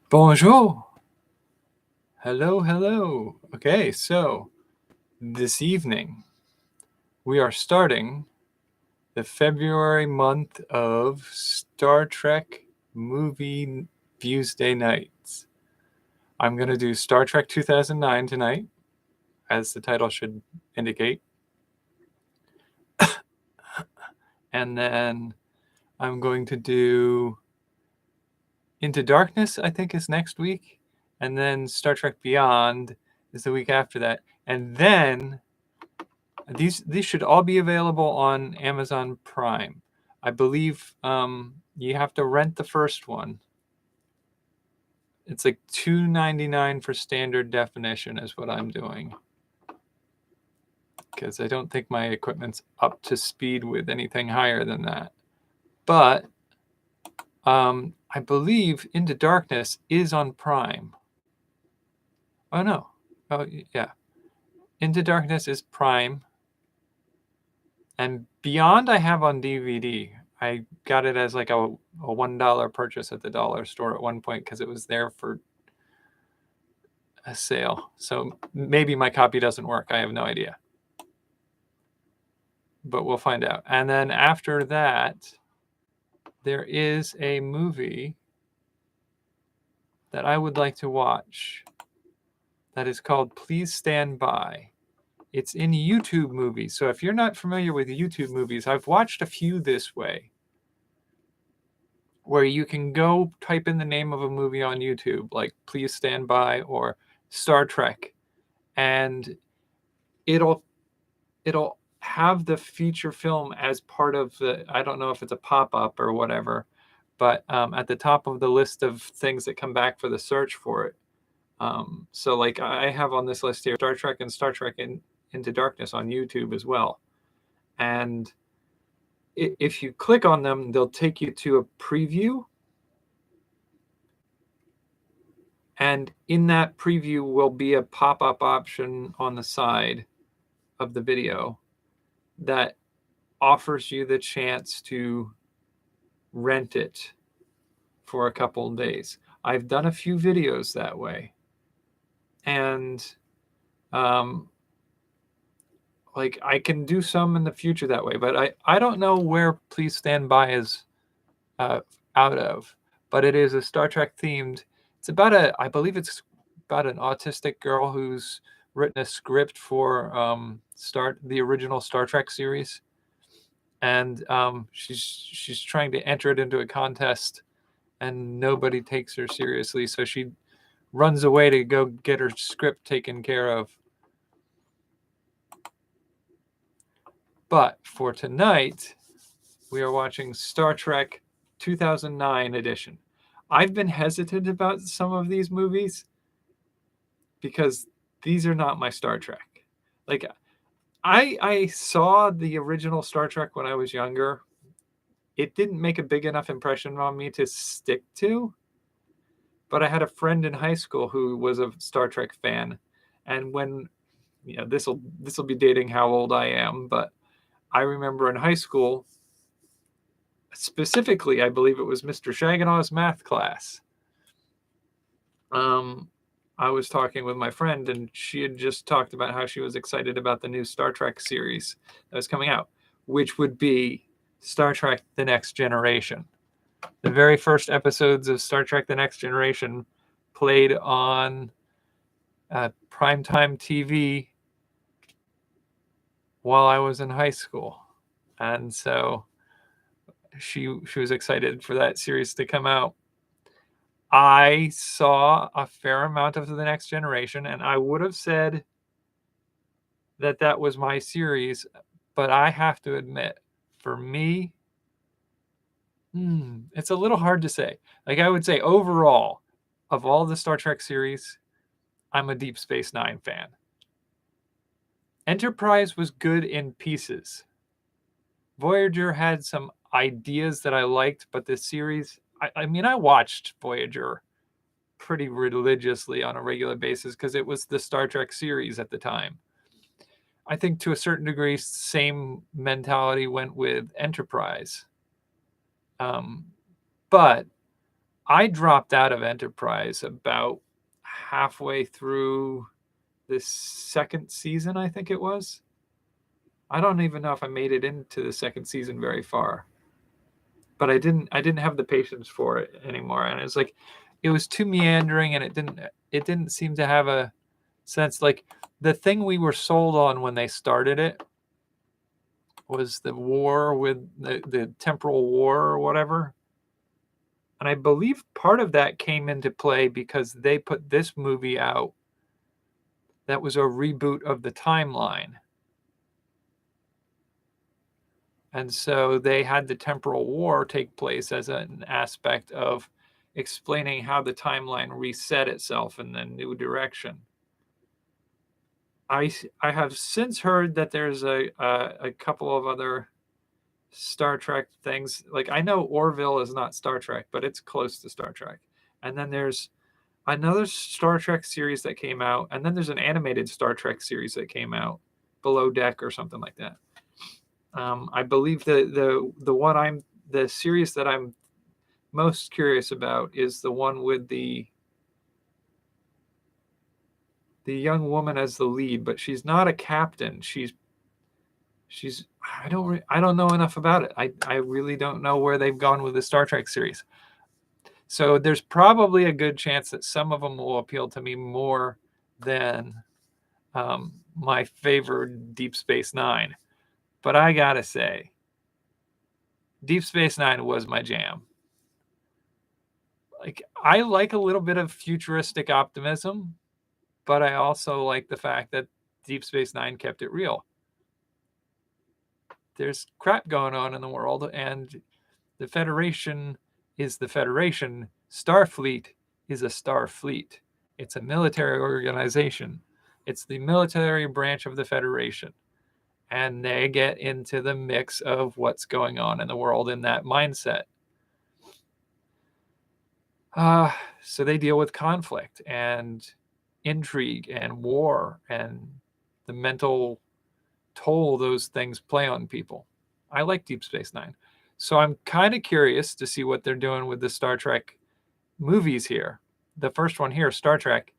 Bonjour. Hello, hello. Okay, so this evening we are starting the February month of Star Trek movie viewsday nights. I'm going to do Star Trek 2009 tonight, as the title should indicate. And then I'm going to do Into Darkness, I think, is next week. And then Star Trek Beyond is the week after that. And then these should all be available on Amazon Prime. I believe you have to rent the first one. It's like $2.99 for standard definition is what I'm doing, because I don't think my equipment's up to speed with anything higher than that. But I believe Into Darkness is on Prime. Oh no. Oh yeah. Into Darkness is Prime. And Beyond I have on DVD. I got it as like a $1 purchase at the dollar store at one point because it was there for a sale. So maybe my copy doesn't work. I have no idea. But we'll find out. And then after that, there is a movie that I would like to watch that is called Please Stand By. It's in YouTube movies. So if you're not familiar with YouTube movies, I've watched a few this way, where you can go type in the name of a movie on YouTube, like Please Stand By or Star Trek, and it'll have the feature film as part of the, I don't know if it's a pop-up or whatever, but at the top of the list of things that come back for the search for it. So like I have on this list here Star Trek and Star Trek Into Darkness on YouTube as well. And if you click on them, they'll take you to a preview. And in that preview will be a pop-up option on the side of the video that offers you the chance to rent it for a couple of days. I've done a few videos that way. And like I can do some in the future that way, but I don't know where Please Stand By is out of, but it is a Star Trek themed. It's about I believe it's about an autistic girl who's written a script for the original Star Trek series, and she's trying to enter it into a contest, and nobody takes her seriously, so she runs away to go get her script taken care of. But for tonight, we are watching Star Trek 2009 edition. I've been hesitant about some of these movies because these are not my Star Trek. Like, I saw the original Star Trek when I was younger. It didn't make a big enough impression on me to stick to. But I had a friend in high school who was a Star Trek fan, and when, this will be dating how old I am, but I remember in high school, specifically, I believe it was Mr. Shaganaw's math class. I was talking with my friend, and she had just talked about how she was excited about the new Star Trek series that was coming out, which would be Star Trek The Next Generation. The very first episodes of Star Trek The Next Generation played on primetime TV while I was in high school. And so she was excited for that series to come out. I saw a fair amount of The Next Generation, and I would have said that that was my series, but I have to admit, for me, it's a little hard to say. Like, I would say overall, of all the Star Trek series, I'm a Deep Space Nine fan. Enterprise was good in pieces. Voyager had some ideas that I liked, but the series, I mean, I watched Voyager pretty religiously on a regular basis because it was the Star Trek series at the time. I think to a certain degree, same mentality went with Enterprise. But I dropped out of Enterprise about halfway through the second season, I think it was. I don't even know if I made it into the second season very far, but I didn't have the patience for it anymore, and it was like it was too meandering, and it didn't seem to have a sense. Like the thing we were sold on when they started it was the war with the temporal war or whatever. And I believe part of that came into play because they put this movie out that was a reboot of the timeline. And so they had the temporal war take place as an aspect of explaining how the timeline reset itself in the new direction. I have since heard that there's a couple of other Star Trek things. Like I know Orville is not Star Trek, but it's close to Star Trek. And then there's another Star Trek series that came out, and then there's an animated Star Trek series that came out, Below Deck or something like that. I believe the series that I'm most curious about is the one with the young woman as the lead, but she's not a captain. She's I don't know enough about it. I really don't know where they've gone with the Star Trek series. So there's probably a good chance that some of them will appeal to me more than my favorite Deep Space Nine. But I gotta say, Deep Space Nine was my jam. Like I like a little bit of futuristic optimism, but I also like the fact that Deep Space Nine kept it real. There's crap going on in the world, and the Federation is the Federation. Starfleet is a Starfleet. It's a military organization. It's the military branch of the Federation. And they get into the mix of what's going on in the world in that mindset. So they deal with conflict and intrigue and war and the mental toll those things play on people. I like Deep Space Nine. So I'm kind of curious to see what they're doing with the Star Trek movies here. The first one here, Star Trek,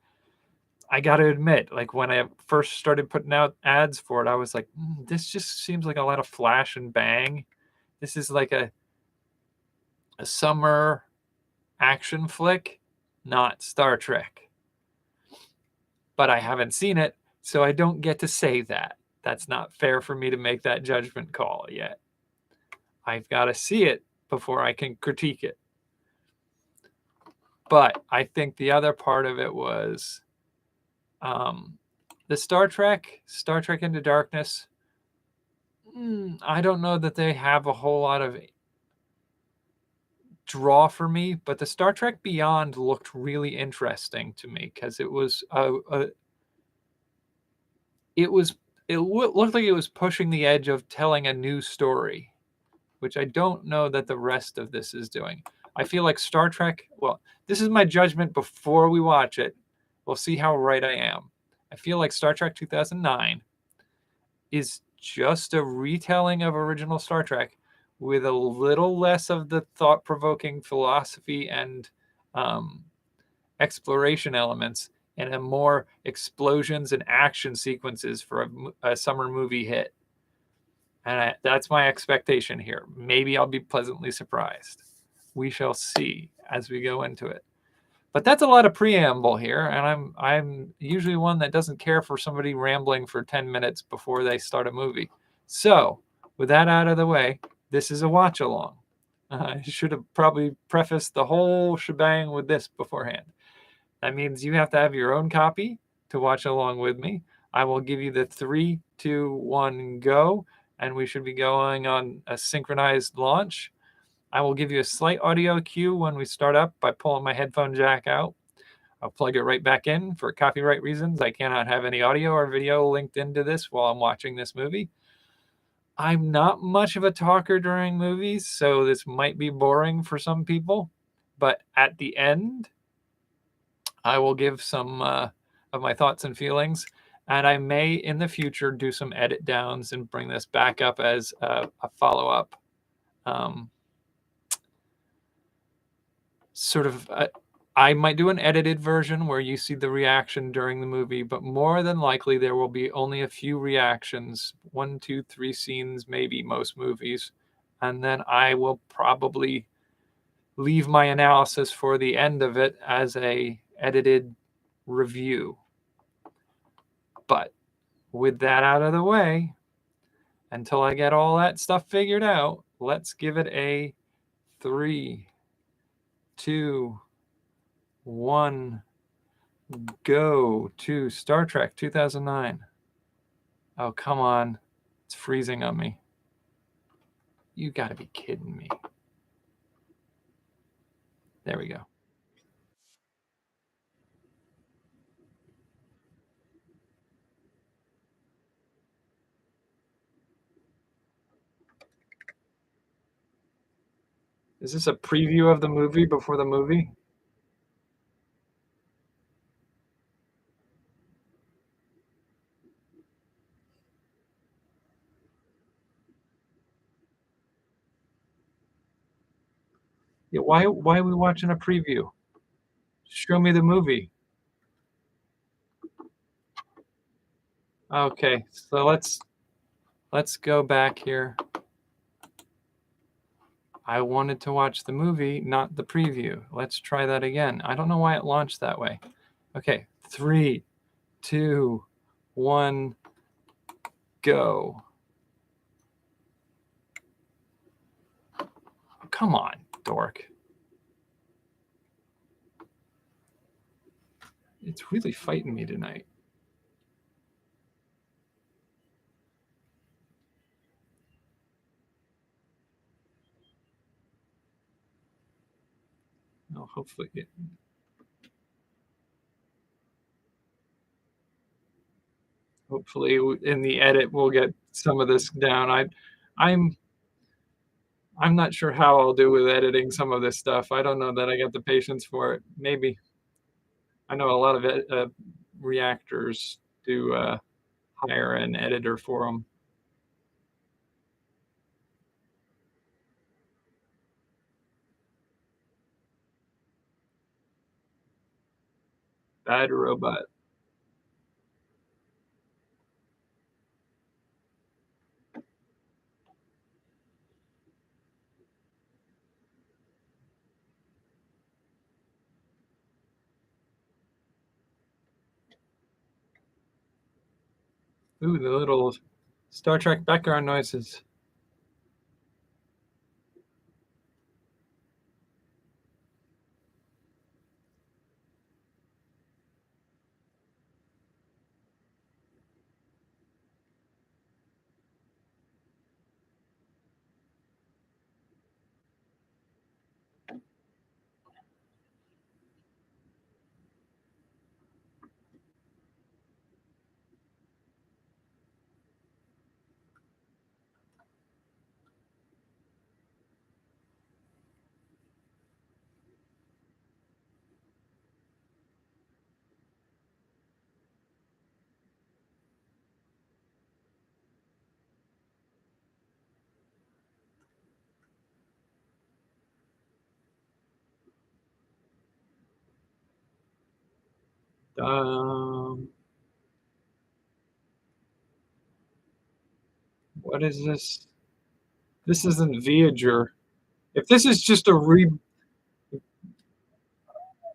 I got to admit, like when I first started putting out ads for it, I was like, this just seems like a lot of flash and bang. This is like a summer action flick, not Star Trek. But I haven't seen it, so I don't get to say that. That's not fair for me to make that judgment call yet. I've got to see it before I can critique it. But I think the other part of it was the Star Trek Into Darkness. I don't know that they have a whole lot of draw for me, but the Star Trek Beyond looked really interesting to me because it looked like it was pushing the edge of telling a new story, which I don't know that the rest of this is doing. I feel like Star Trek, well, this is my judgment before we watch it. We'll see how right I am. I feel like Star Trek 2009 is just a retelling of original Star Trek with a little less of the thought-provoking philosophy and exploration elements and a more explosions and action sequences for a summer movie hit. And that's my expectation here. Maybe I'll be pleasantly surprised. We shall see as we go into it. But that's a lot of preamble here, and I'm usually one that doesn't care for somebody rambling for 10 minutes before they start a movie. So, with that out of the way, this is a watch along. I should have probably prefaced the whole shebang with this beforehand. That means you have to have your own copy to watch along with me. I will give you the 3, 2, 1, go, and we should be going on a synchronized launch. I will give you a slight audio cue when we start up by pulling my headphone jack out. I'll plug it right back in for copyright reasons. I cannot have any audio or video linked into this while I'm watching this movie. I'm not much of a talker during movies, so this might be boring for some people. But at the end, I will give some of my thoughts and feelings. And I may, in the future, do some edit downs and bring this back up as a follow-up. sort of I might do an edited version where you see the reaction during the movie, but more than likely there will be only a few reactions, one, two, three scenes, maybe most movies, and then I will probably leave my analysis for the end of it as a edited review. But with that out of the way, until I get all that stuff figured out, let's give it a 3, 2, 1, go to Star Trek 2009. Oh, come on. It's freezing on me. You got to be kidding me. There we go. Is this a preview of the movie before the movie? Yeah, why are we watching a preview? Show me the movie. Okay, so let's go back here. I wanted to watch the movie, not the preview. Let's try that again. I don't know why it launched that way. Okay, 3, 2, 1, go. Come on, dork. It's really fighting me tonight. Oh, hopefully in the edit we'll get some of this down. I'm I'm not sure how I'll do with editing some of this stuff. I don't know that I got the patience for it. Maybe. I know a lot of reactors do hire an editor for them. Bad robot. Ooh, the little Star Trek background noises. Um, what is this? This isn't Voyager. If this is just a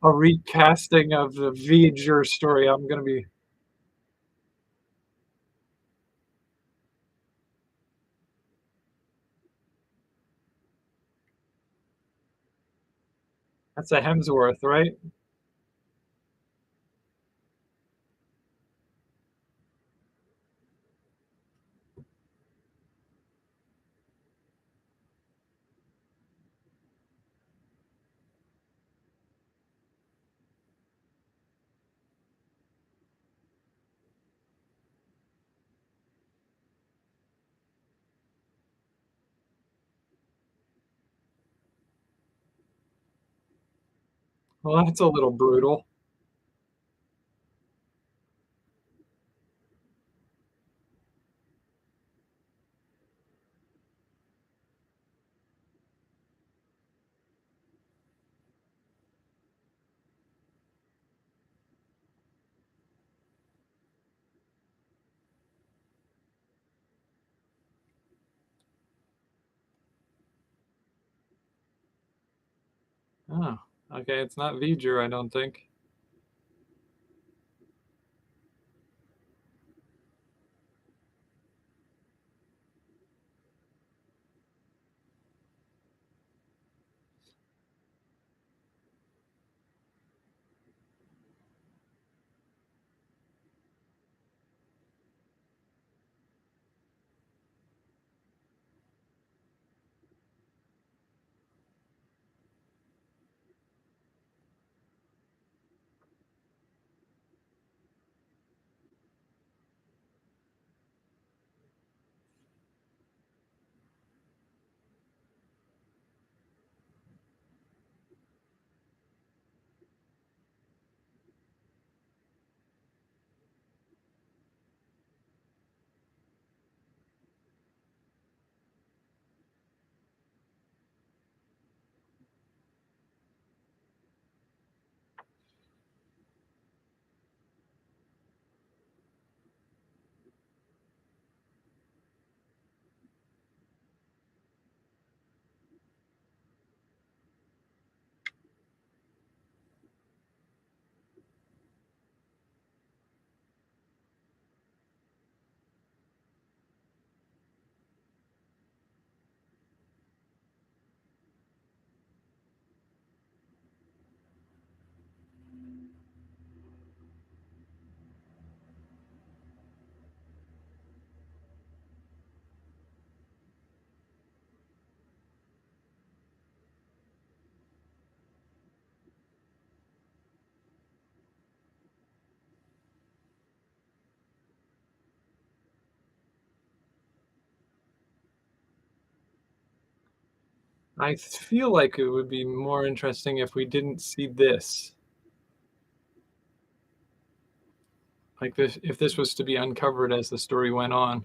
recasting of the Voyager story, I'm gonna be. That's a Hemsworth, right? Well, that's a little brutal. Oh, okay. It's not V'ger, I don't think. I feel like it would be more interesting if we didn't see this. Like this, if this was to be uncovered as the story went on.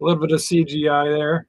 A little bit of CGI there.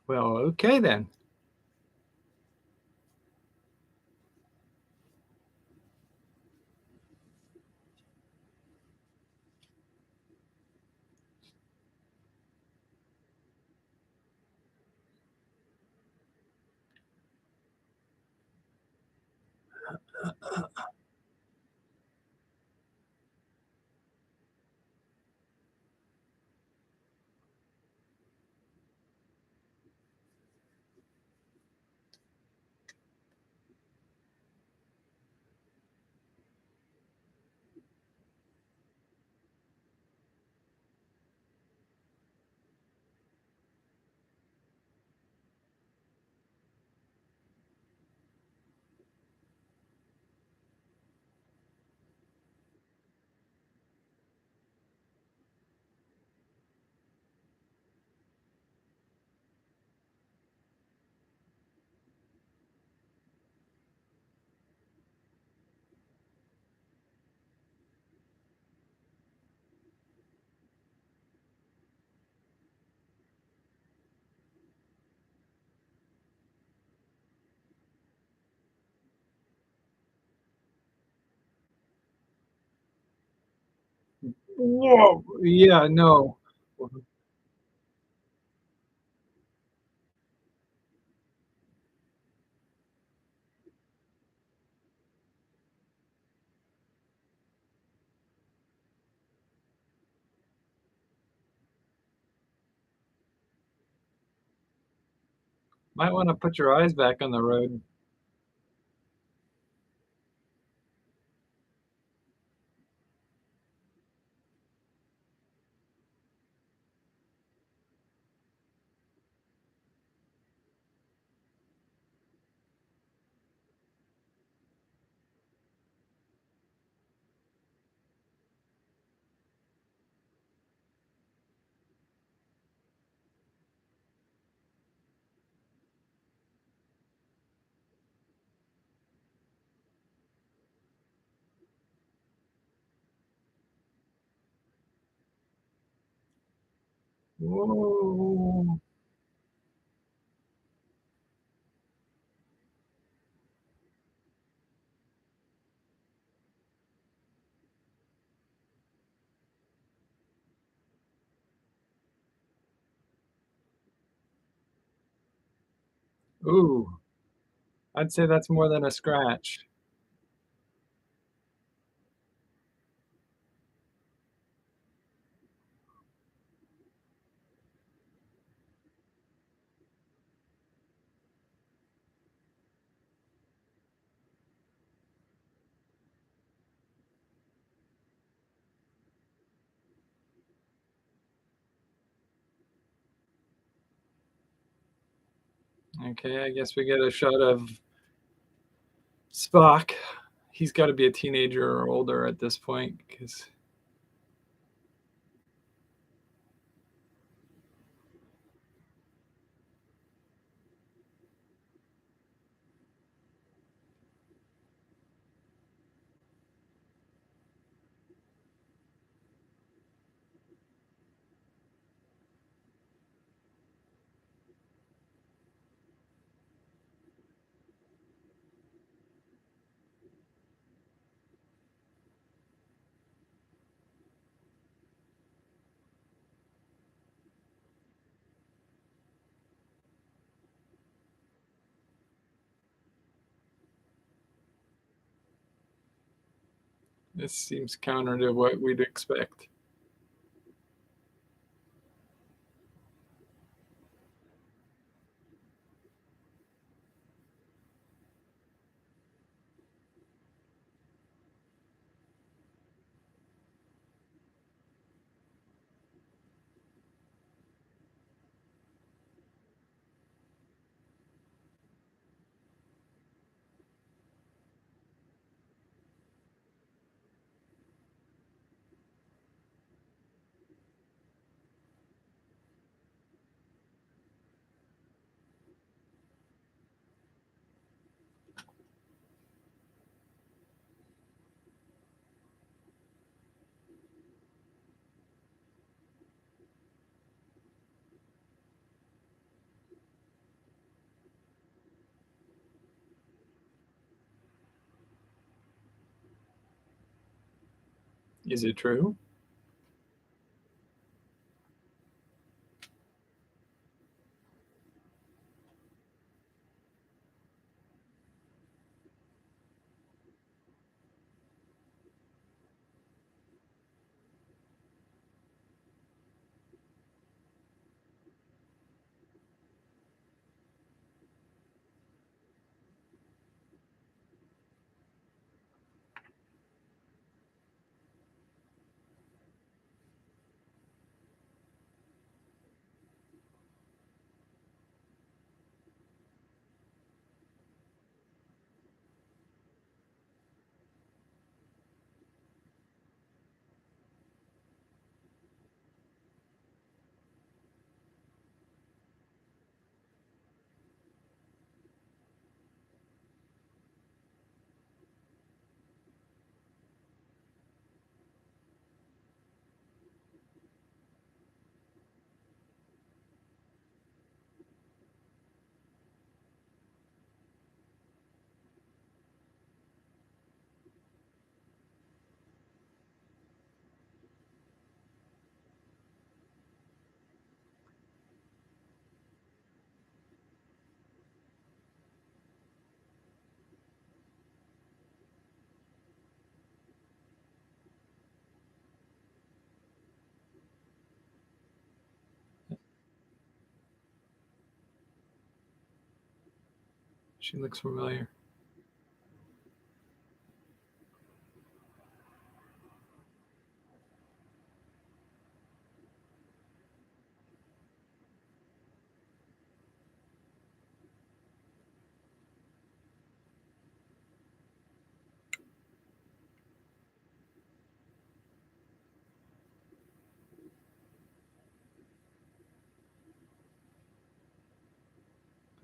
Well, okay then. Whoa. Yeah, no. Might want to put your eyes back on the road. Whoa. Ooh. I'd say that's more than a scratch. Okay, I guess we get a shot of Spock. He's got to be a teenager or older at this point because this seems counter to what we'd expect. Is it true? She looks familiar.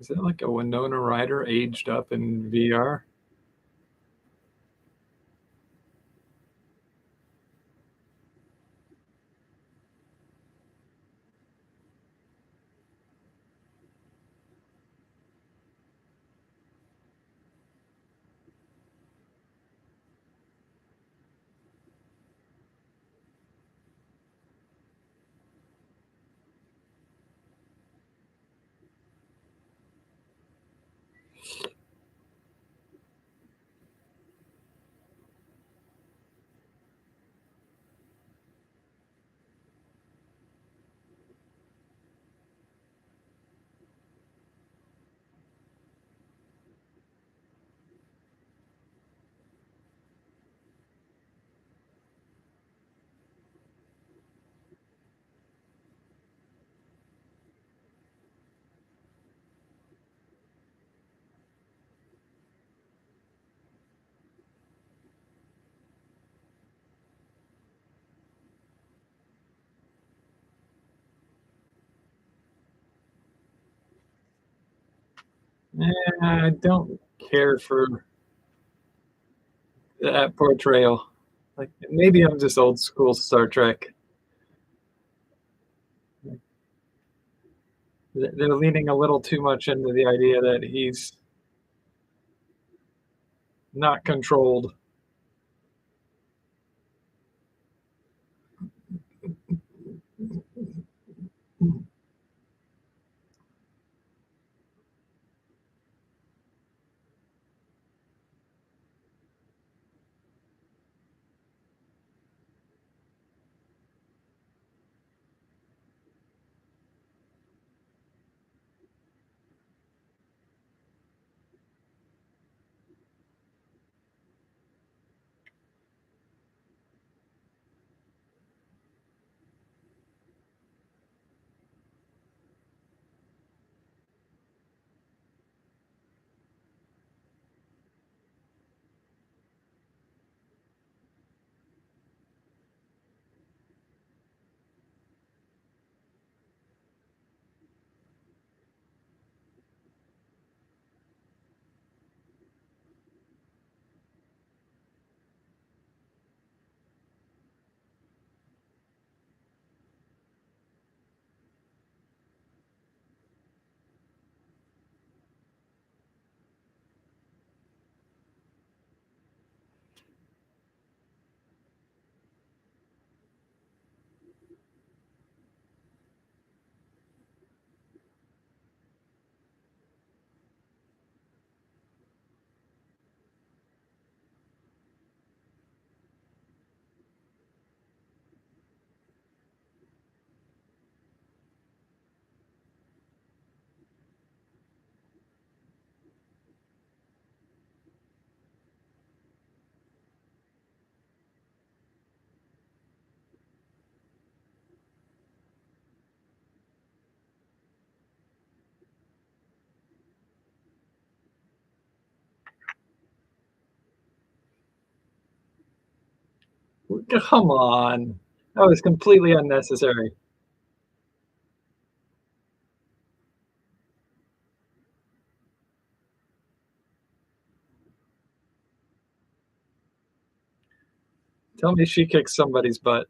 Is that like a Winona Ryder aged up in VR? I don't care for that portrayal. Like maybe I'm just old school Star Trek. They're leaning a little too much into the idea that he's not controlled. Come on. That was completely unnecessary. Tell me she kicks somebody's butt.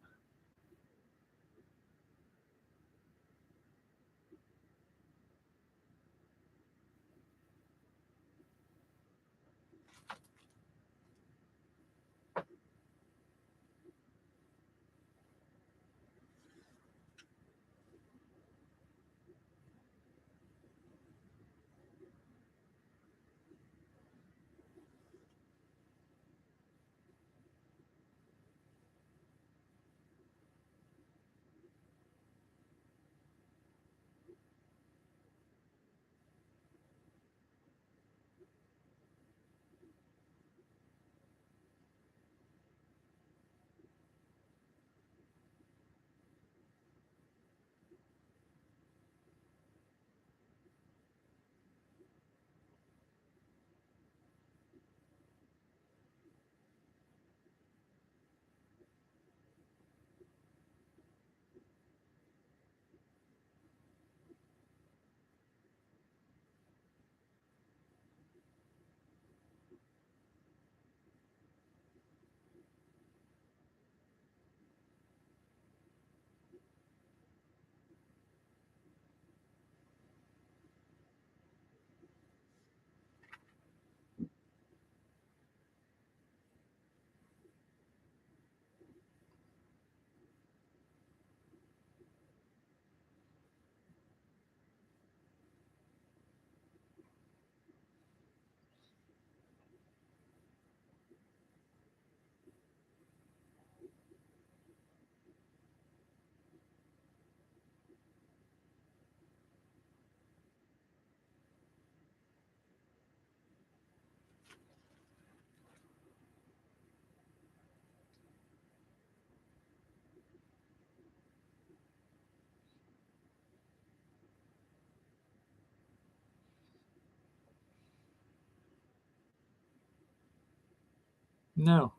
No.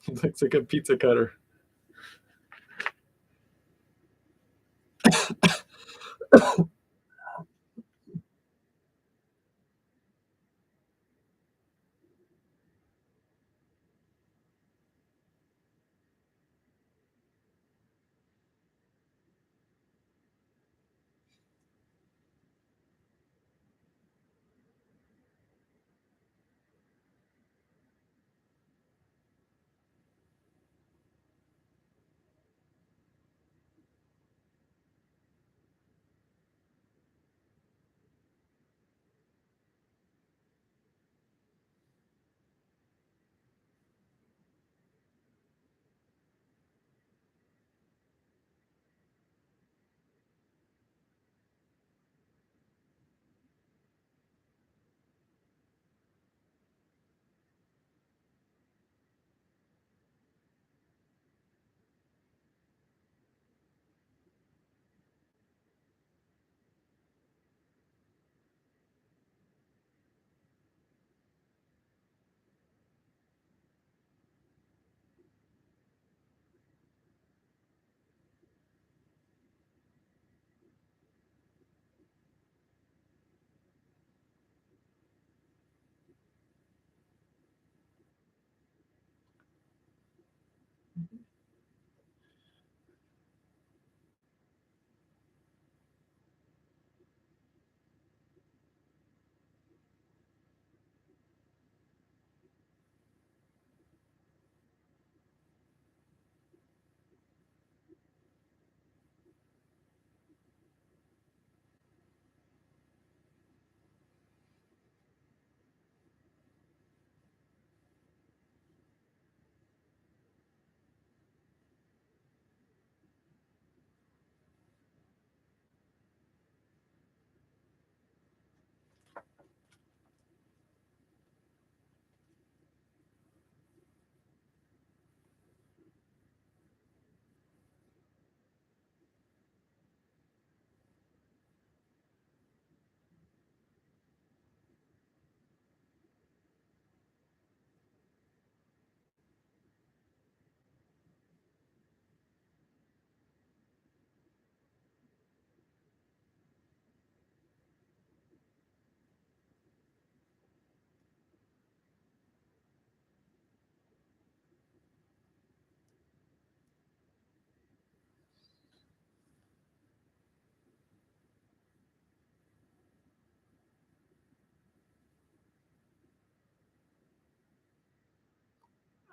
He looks like a pizza cutter.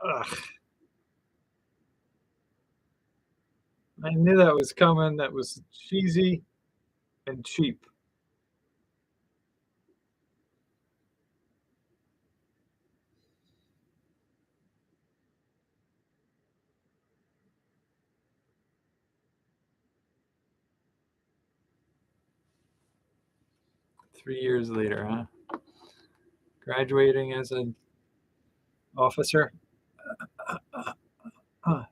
Ugh, I knew that was coming. That was cheesy and cheap. 3 years later, huh? Graduating as an officer? Huh,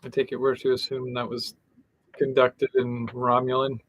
'I take it we're to assume that was conducted in Romulan?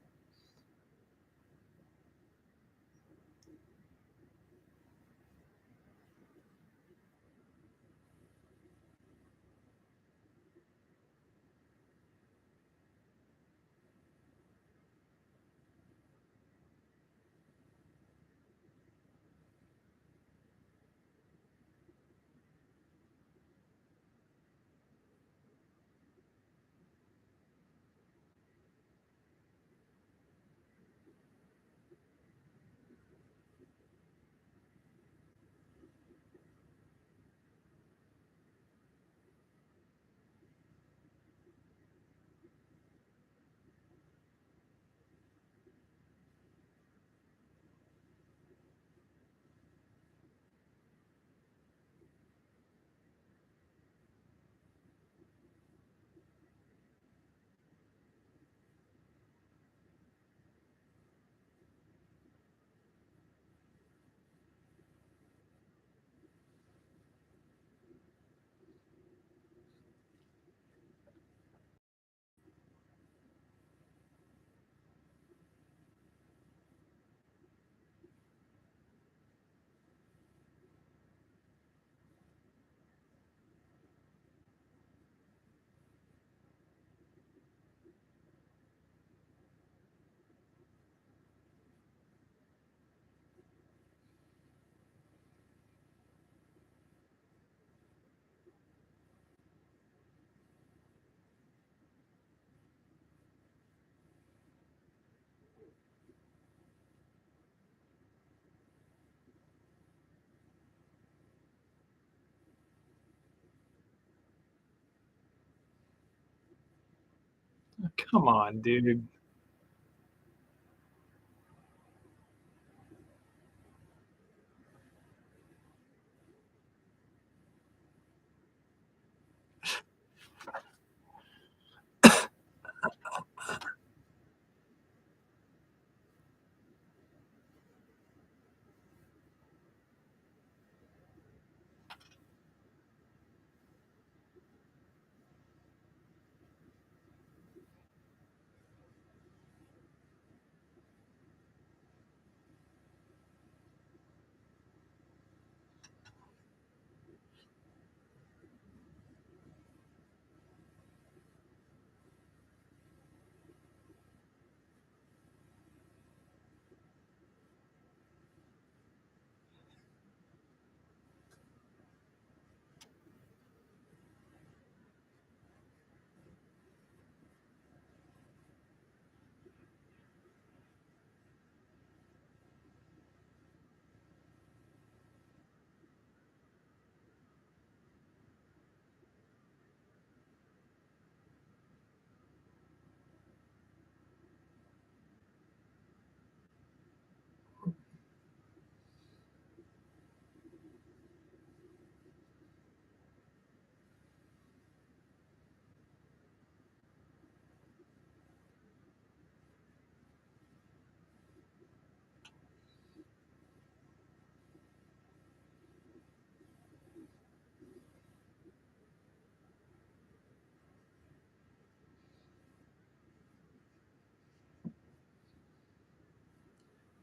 Come on, dude.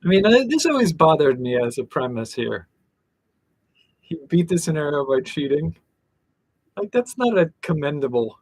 I mean, this always bothered me as a premise here. He beat the scenario by cheating. Like, that's not a commendable.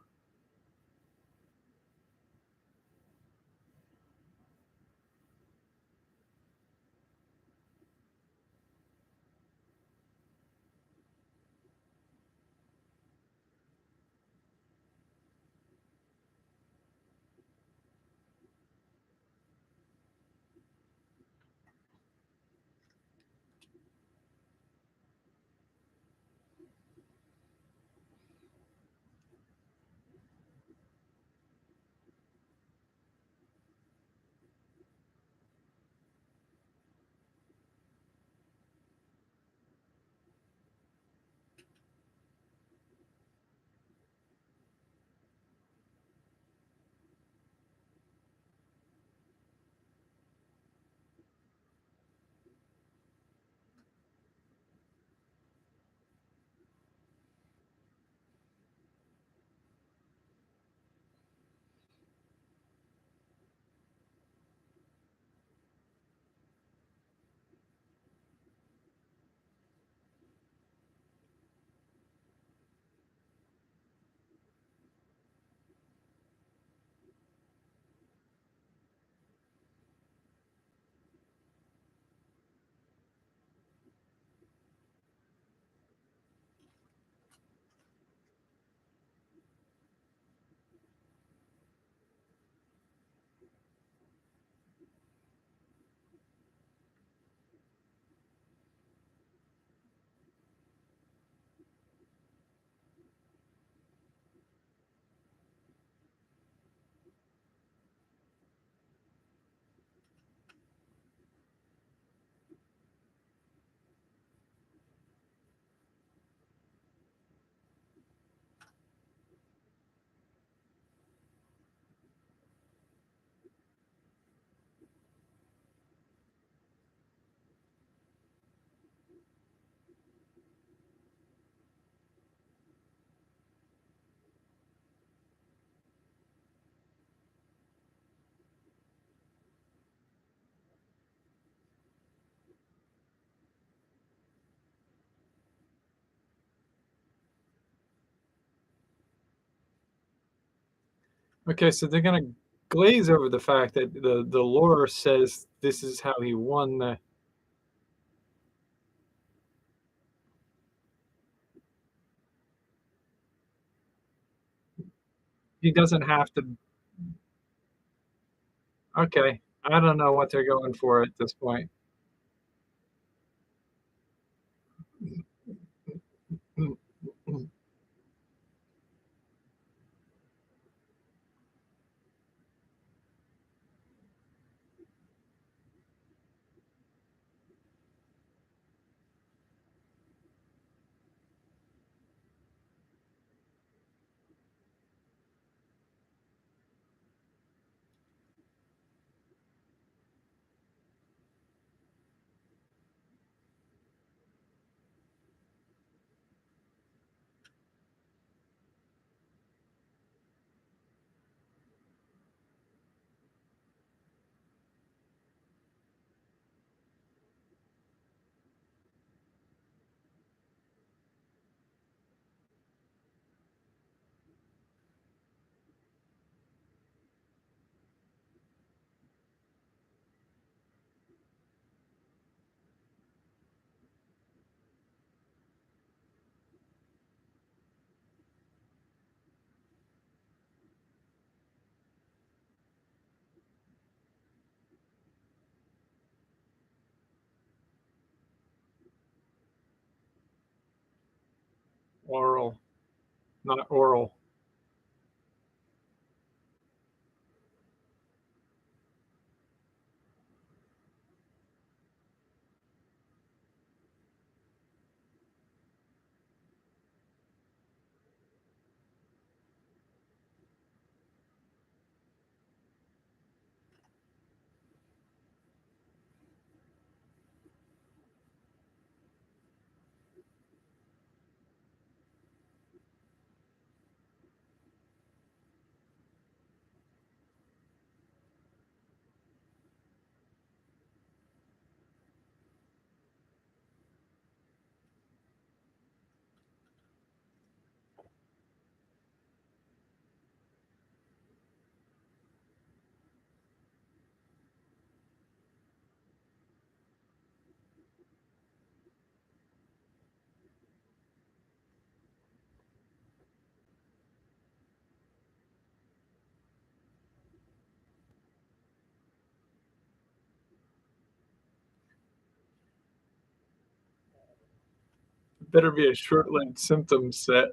Okay, so they're gonna glaze over the fact that the lore says this is how he won the. He doesn't have to. Okay, I don't know what they're going for at this point. Oral, not oral. Better be a short-lived symptom set.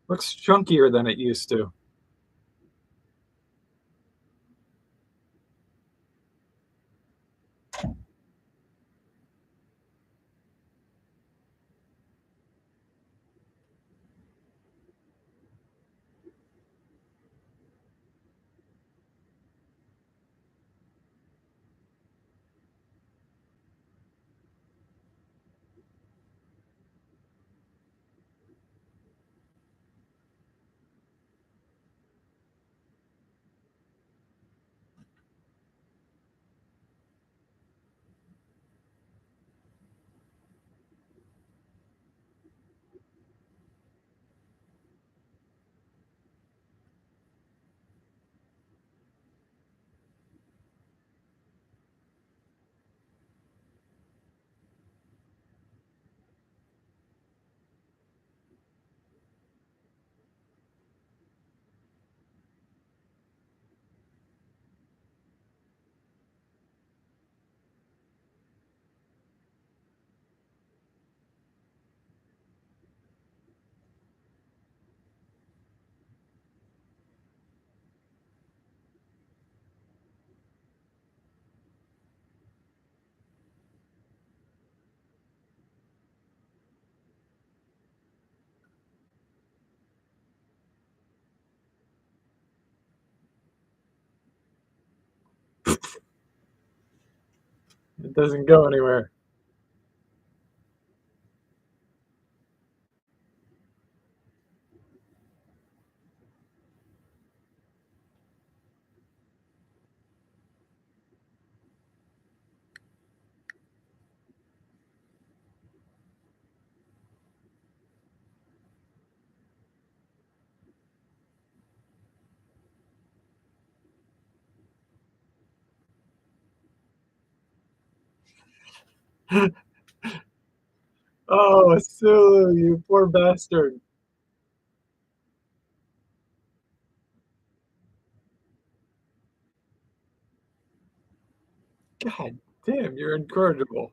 Looks chunkier than it used to. It doesn't go anywhere. Oh, Sulu, you poor bastard. God damn, you're incorrigible.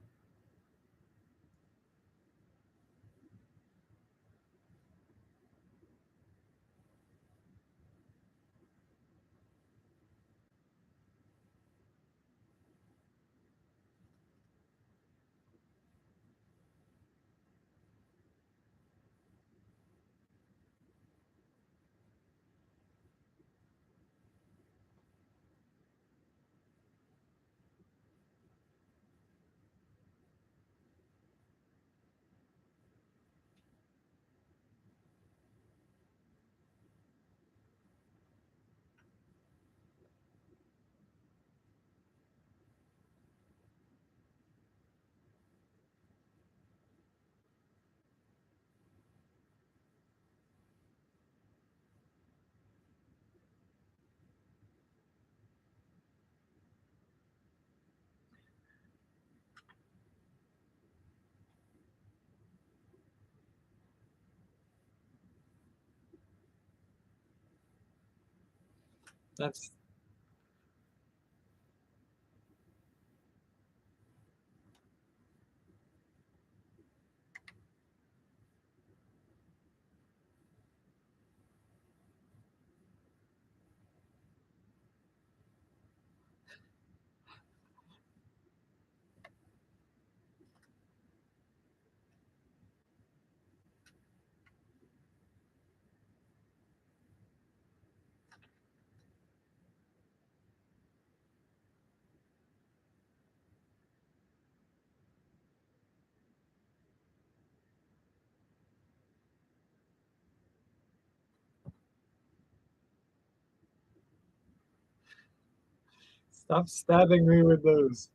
That's stop stabbing me with those.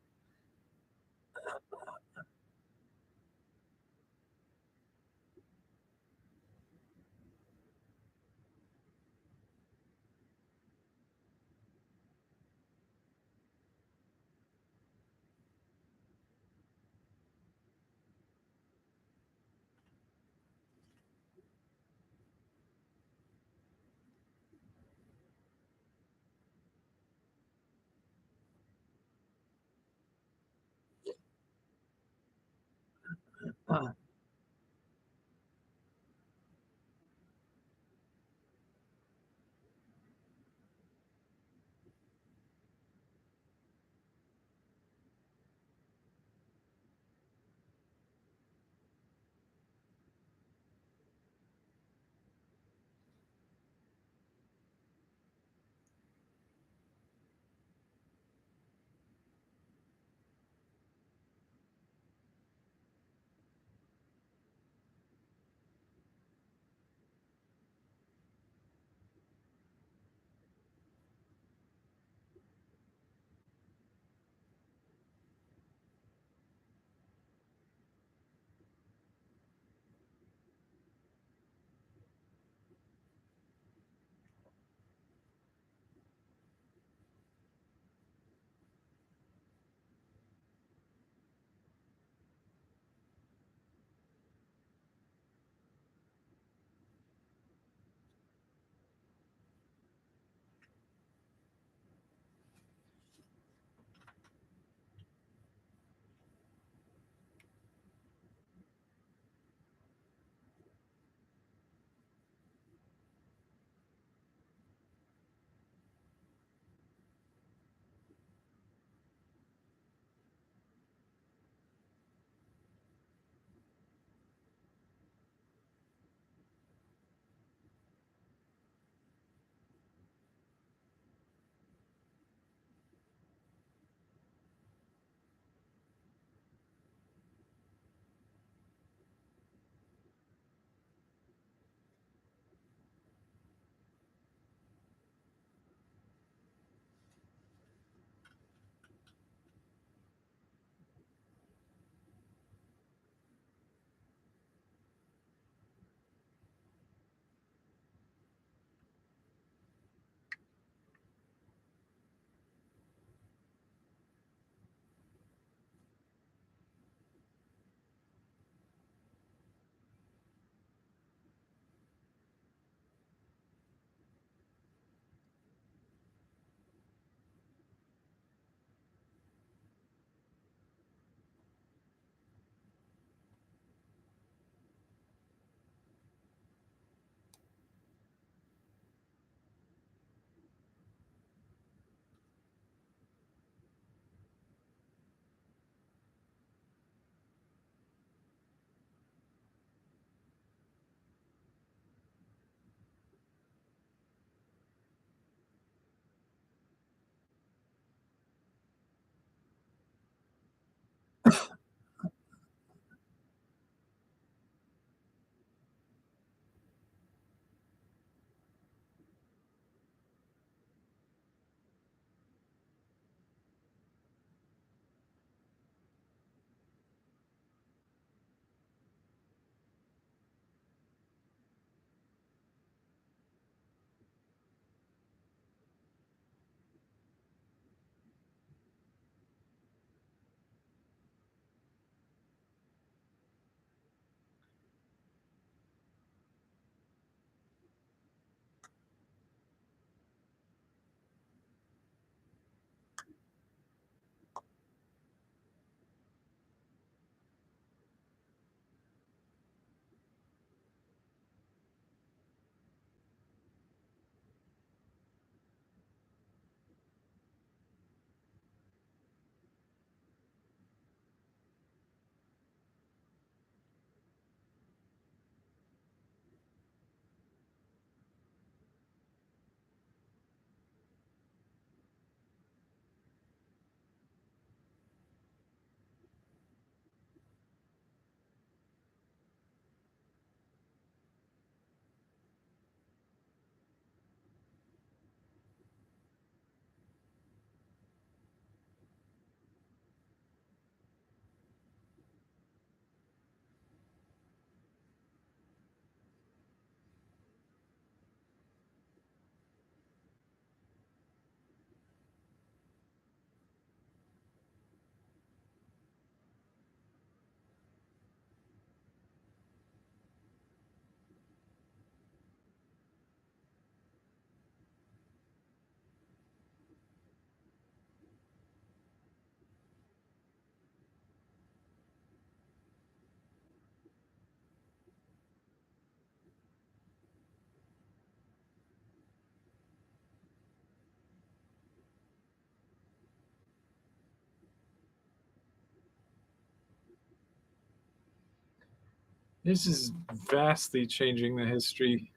This is vastly changing the history.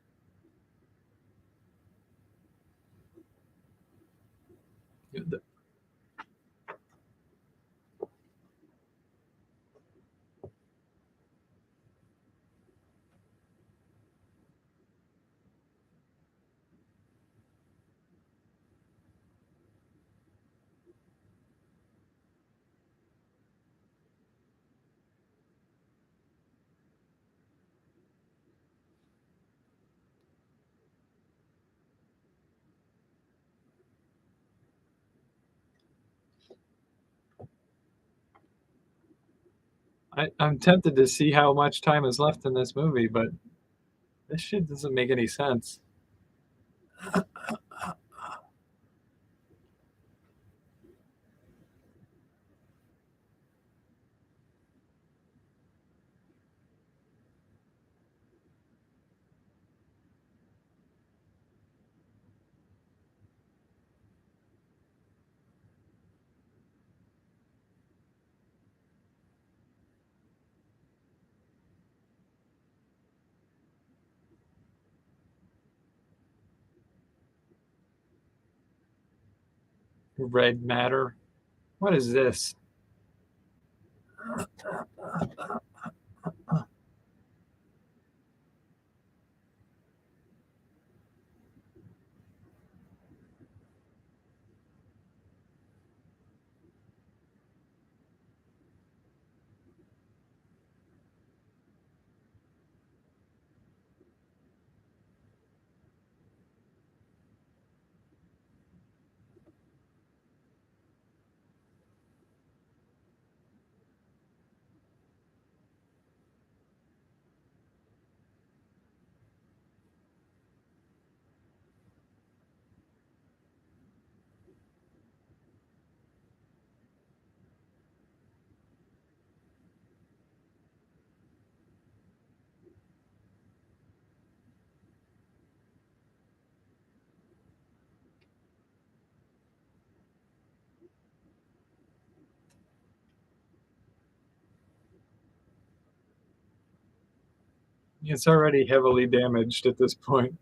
I'm tempted to see how much time is left in this movie, but this shit doesn't make any sense. Red matter. What is this? It's already heavily damaged at this point.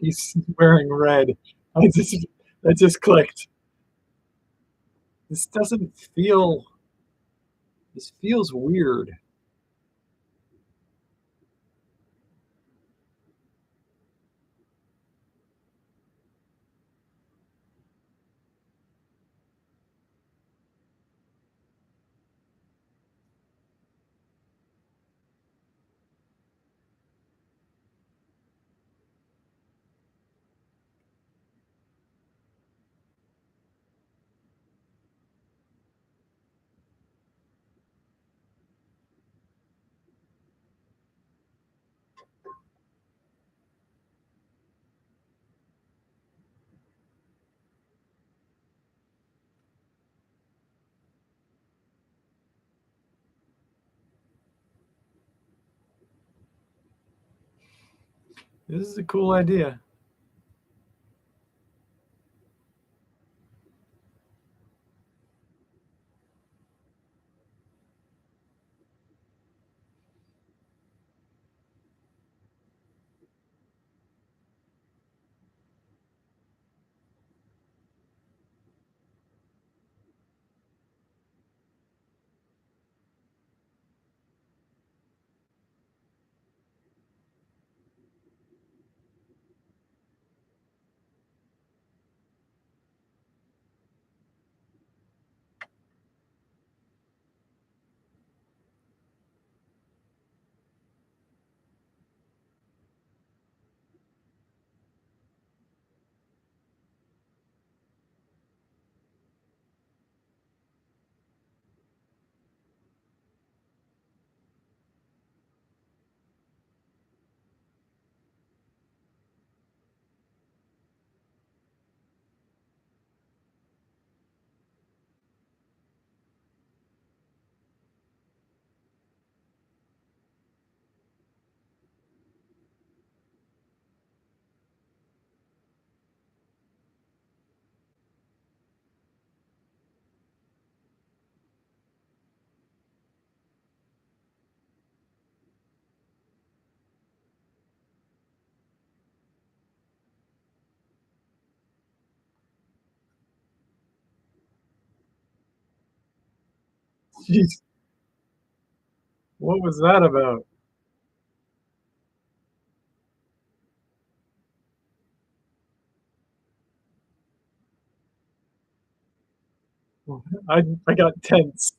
He's wearing red. I just that just clicked. This doesn't feel this feels weird. This is a cool idea. Jeez, what was that about? I got tense.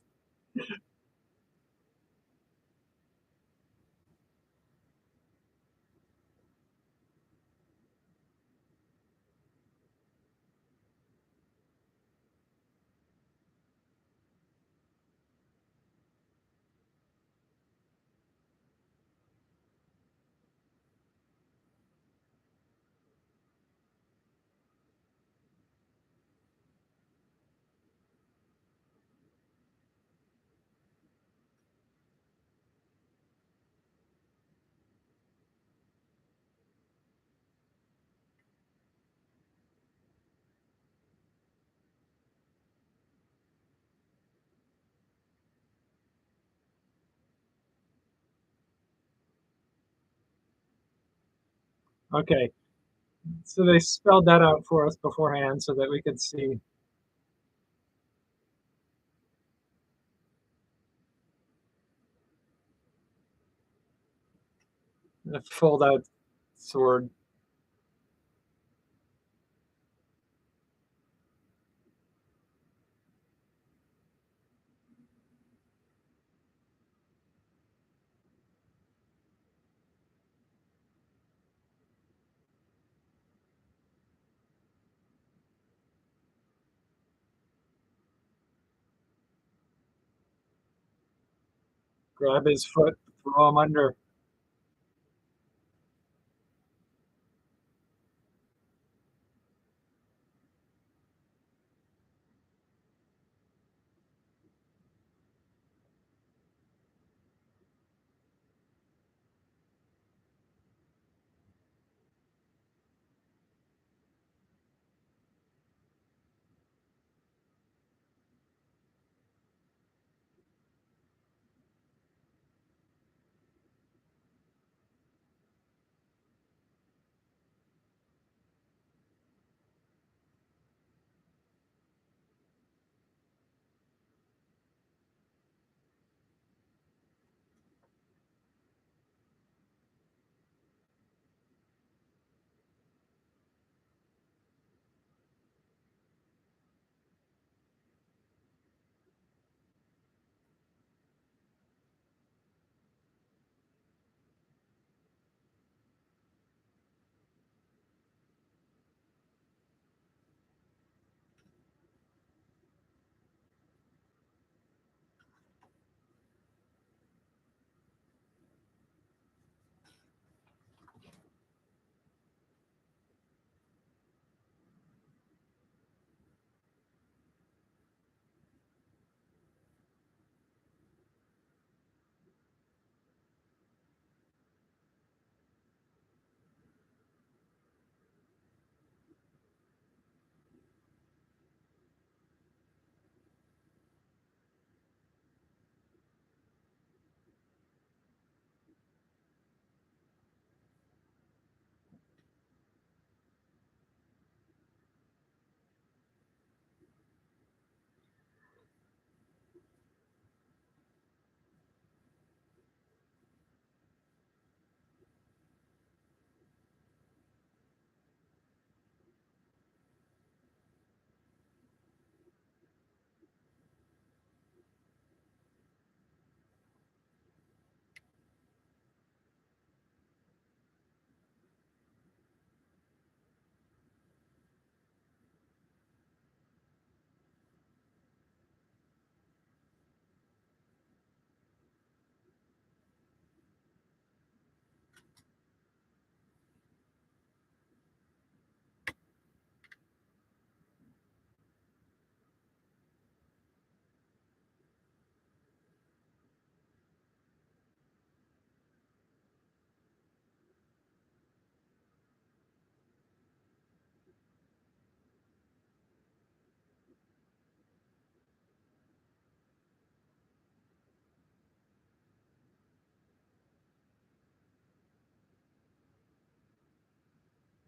Okay, so they spelled that out for us beforehand so that we could see the fold out sword. Grab his foot, throw him under.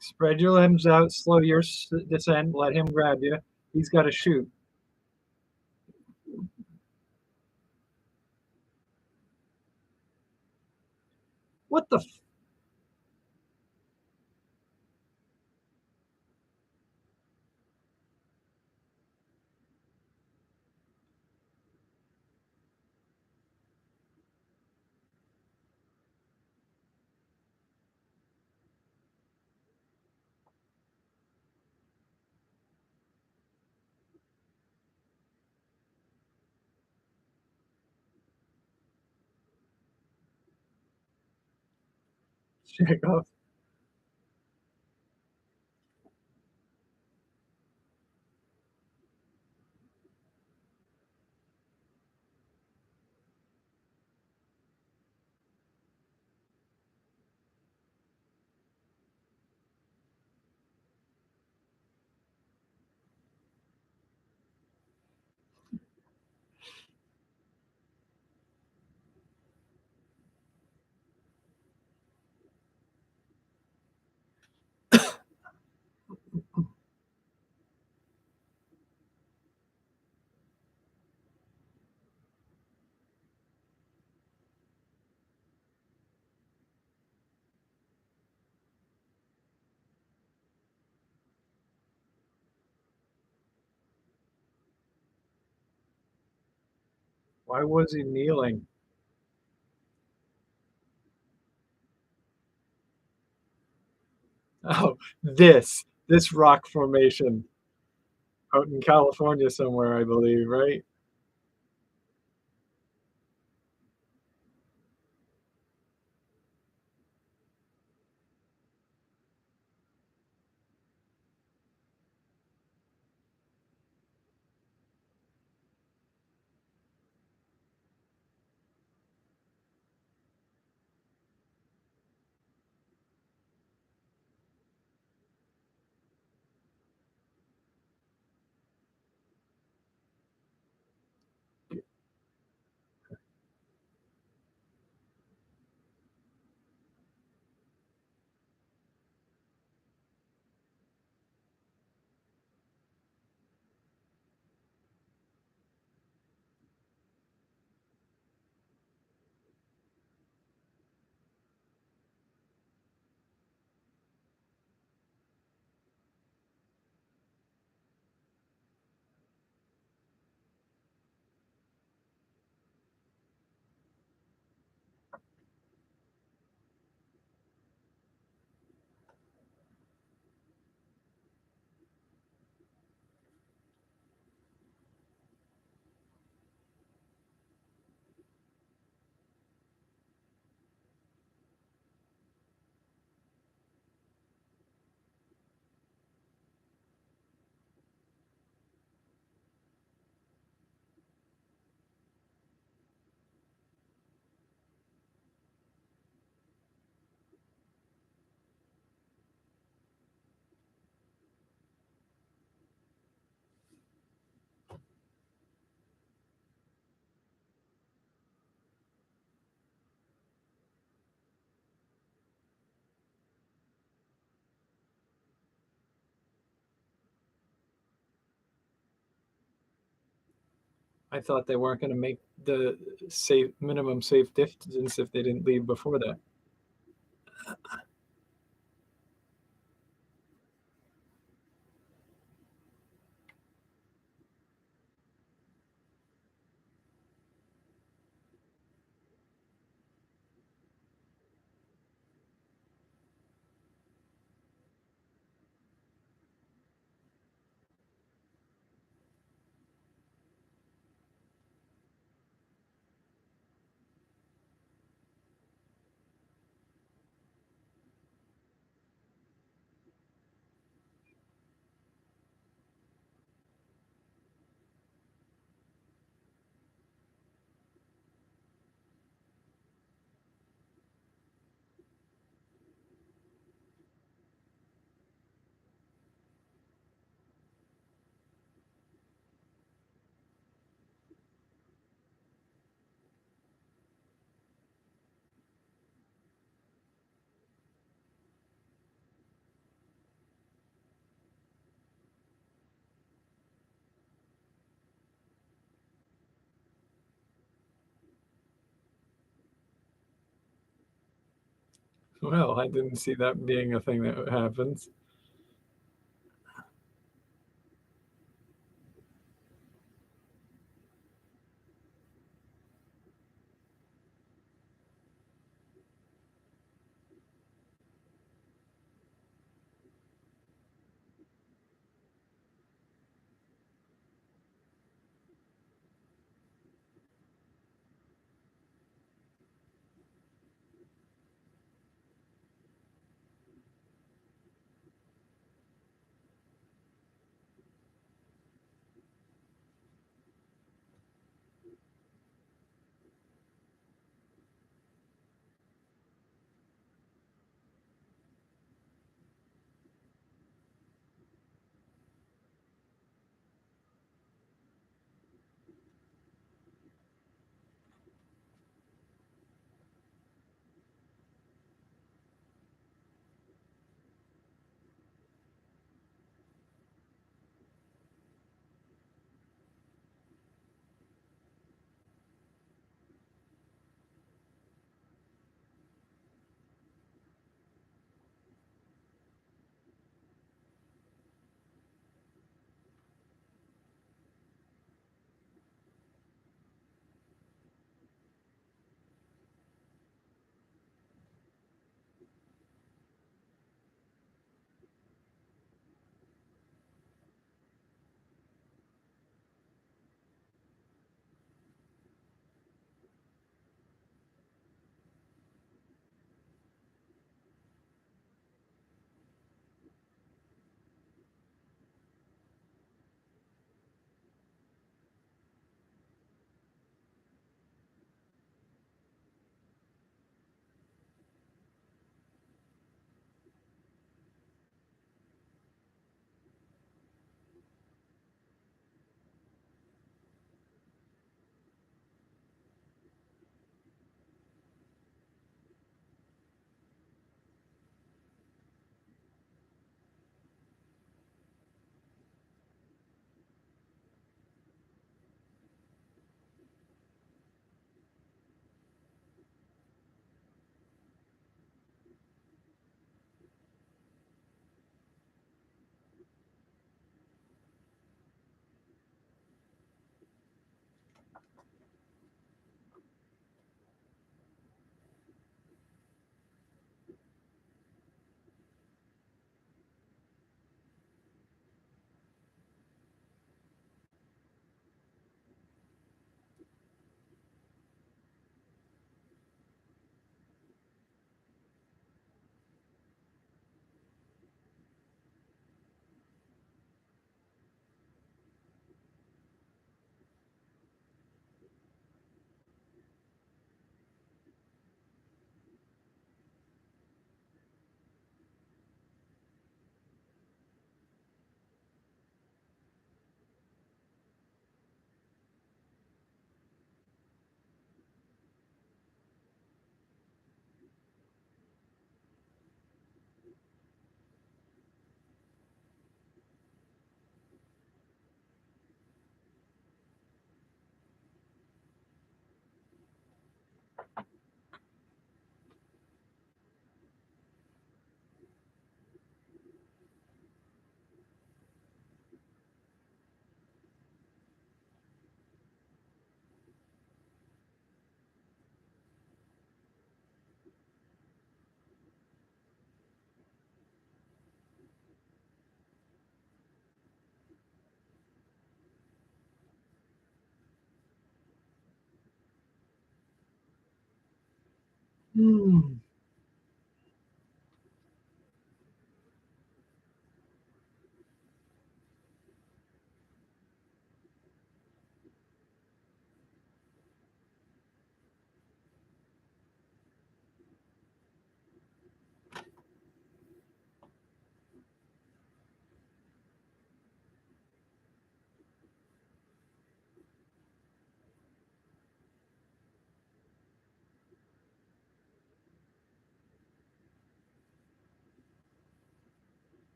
Spread your limbs out, slow your descent, let him grab you. He's got to shoot. What the Chekhov? Why was he kneeling? Oh, this rock formation out in California somewhere, I believe, right? I thought they weren't gonna make the safe minimum safe distance if they didn't leave before that. Well, I didn't see that being a thing that happens. Hmm.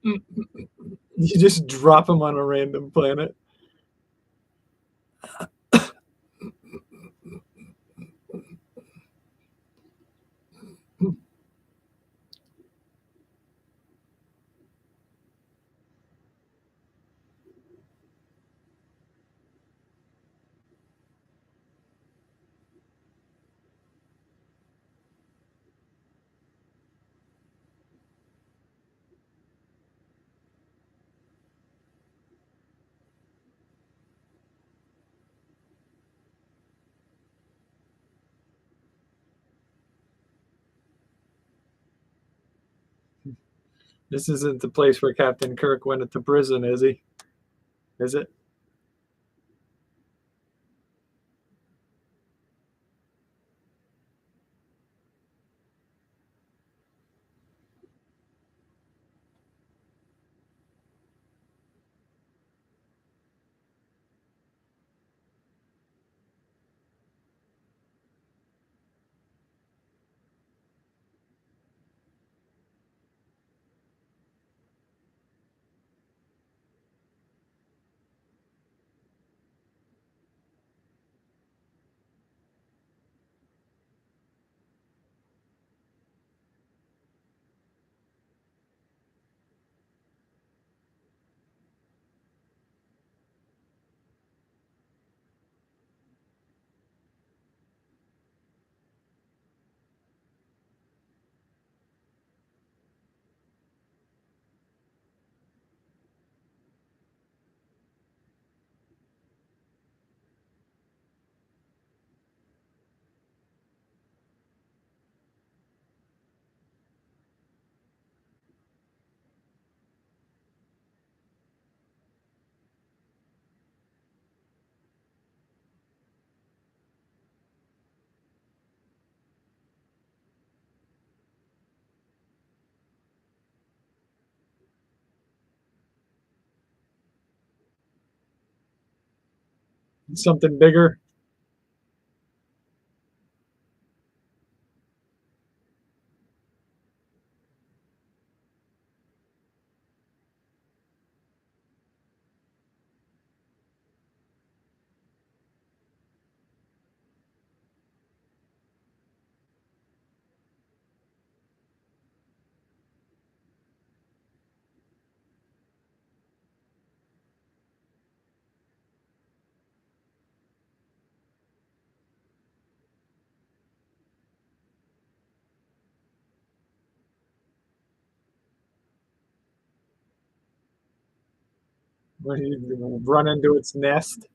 You just drop him on a random planet. This isn't the place where Captain Kirk went into prison, is he? Is it? Something bigger? When you run into its nest?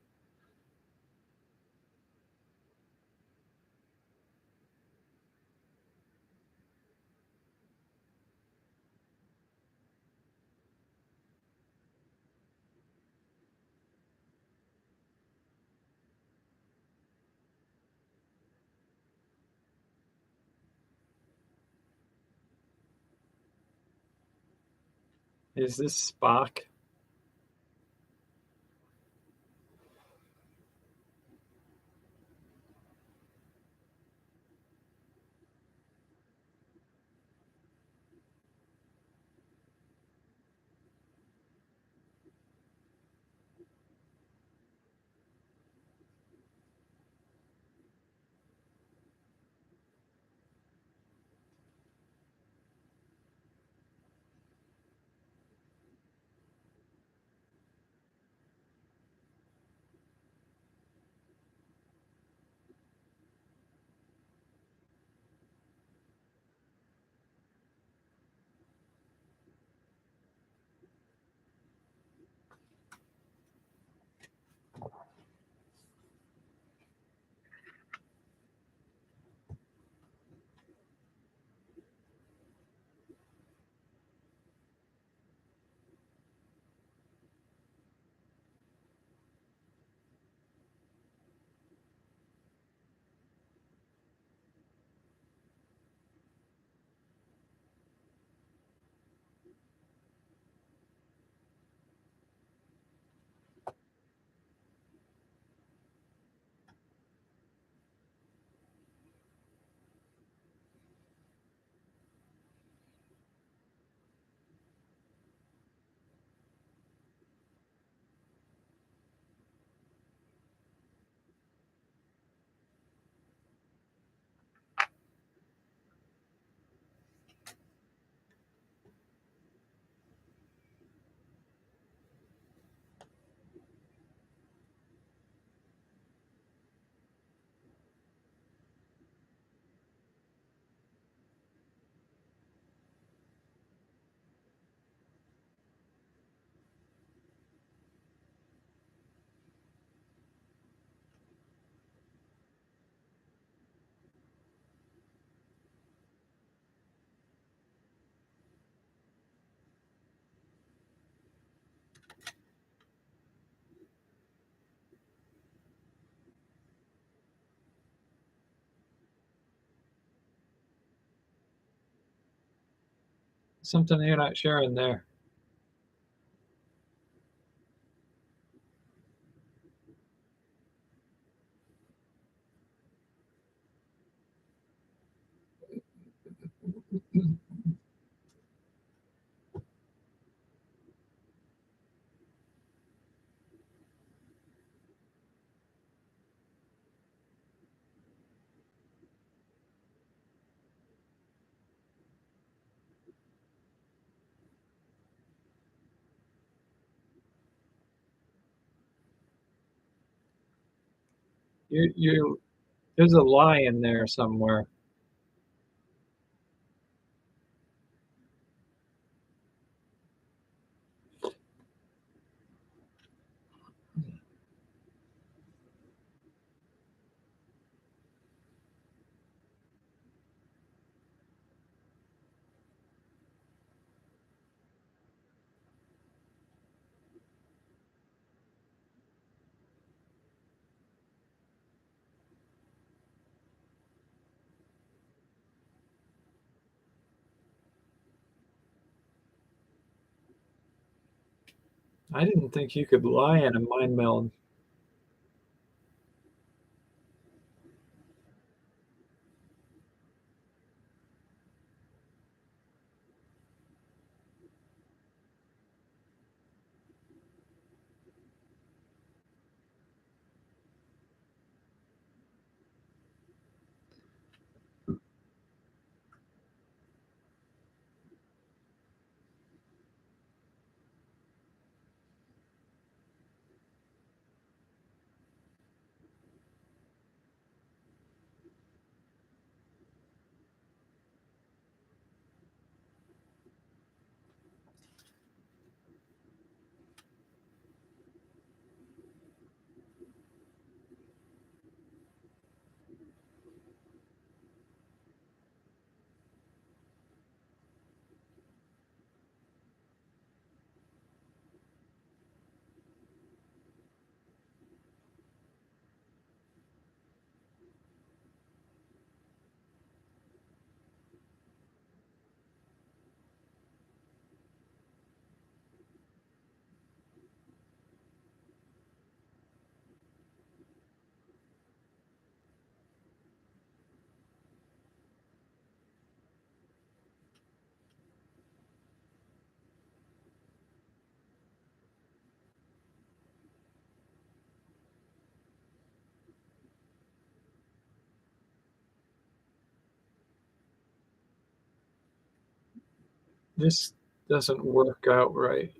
Is this Spock? Something you're not sharing there. You there's a lie in there somewhere. I didn't think you could lie in a mind meld. This doesn't work out right.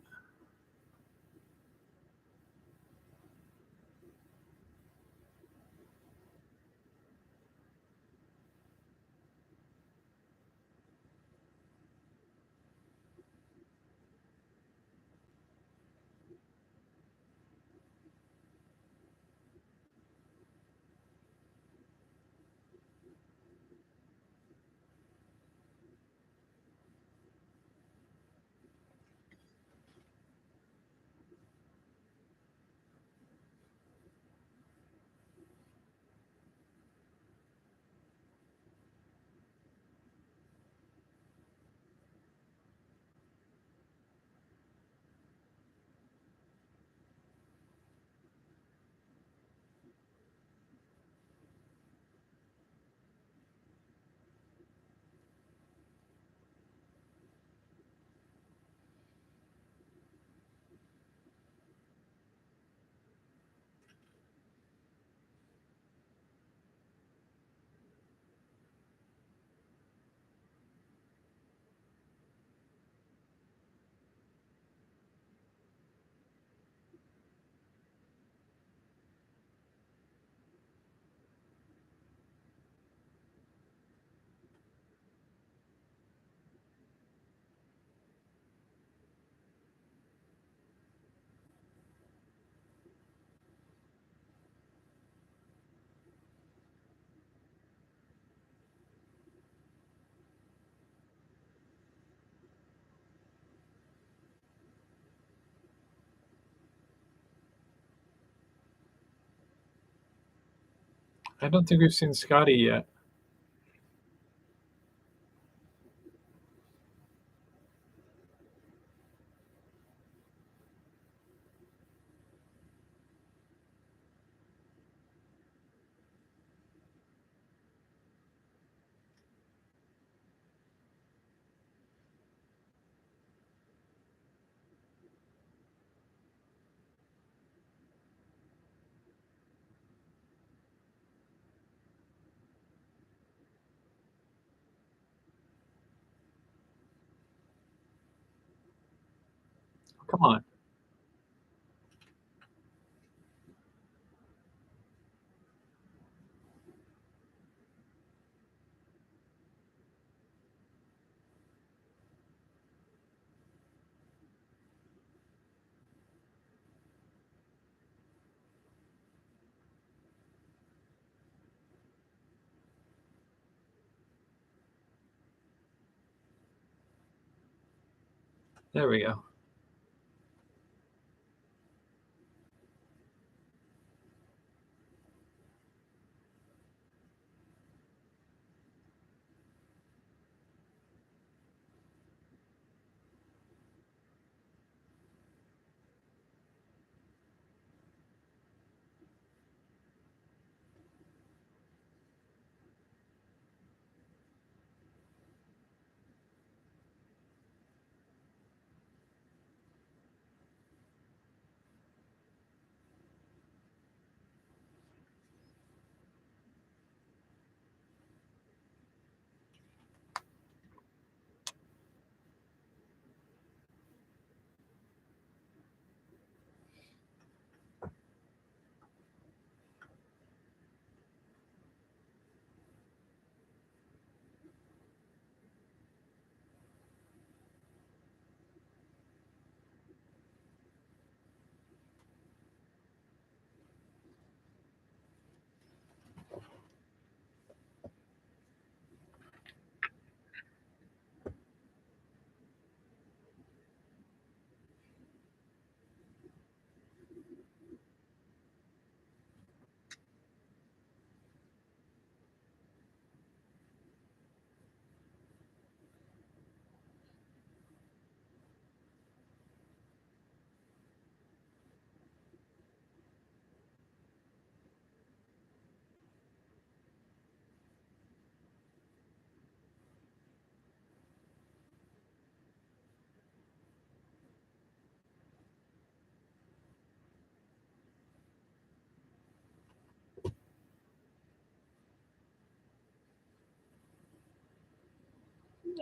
I don't think we've seen Scotty yet. Come on. There we go.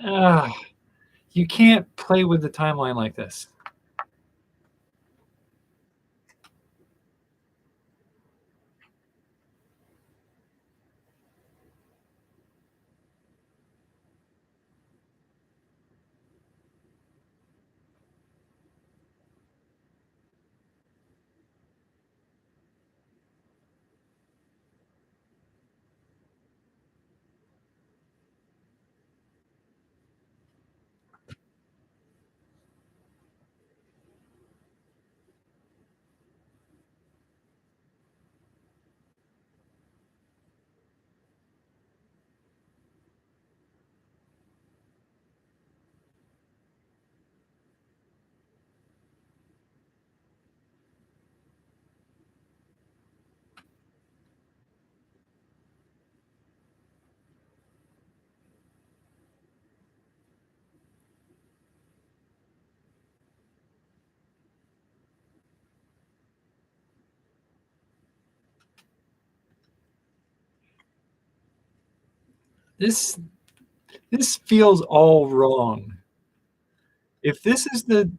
Ah, you can't play with the timeline like this. This this feels all wrong. If this is the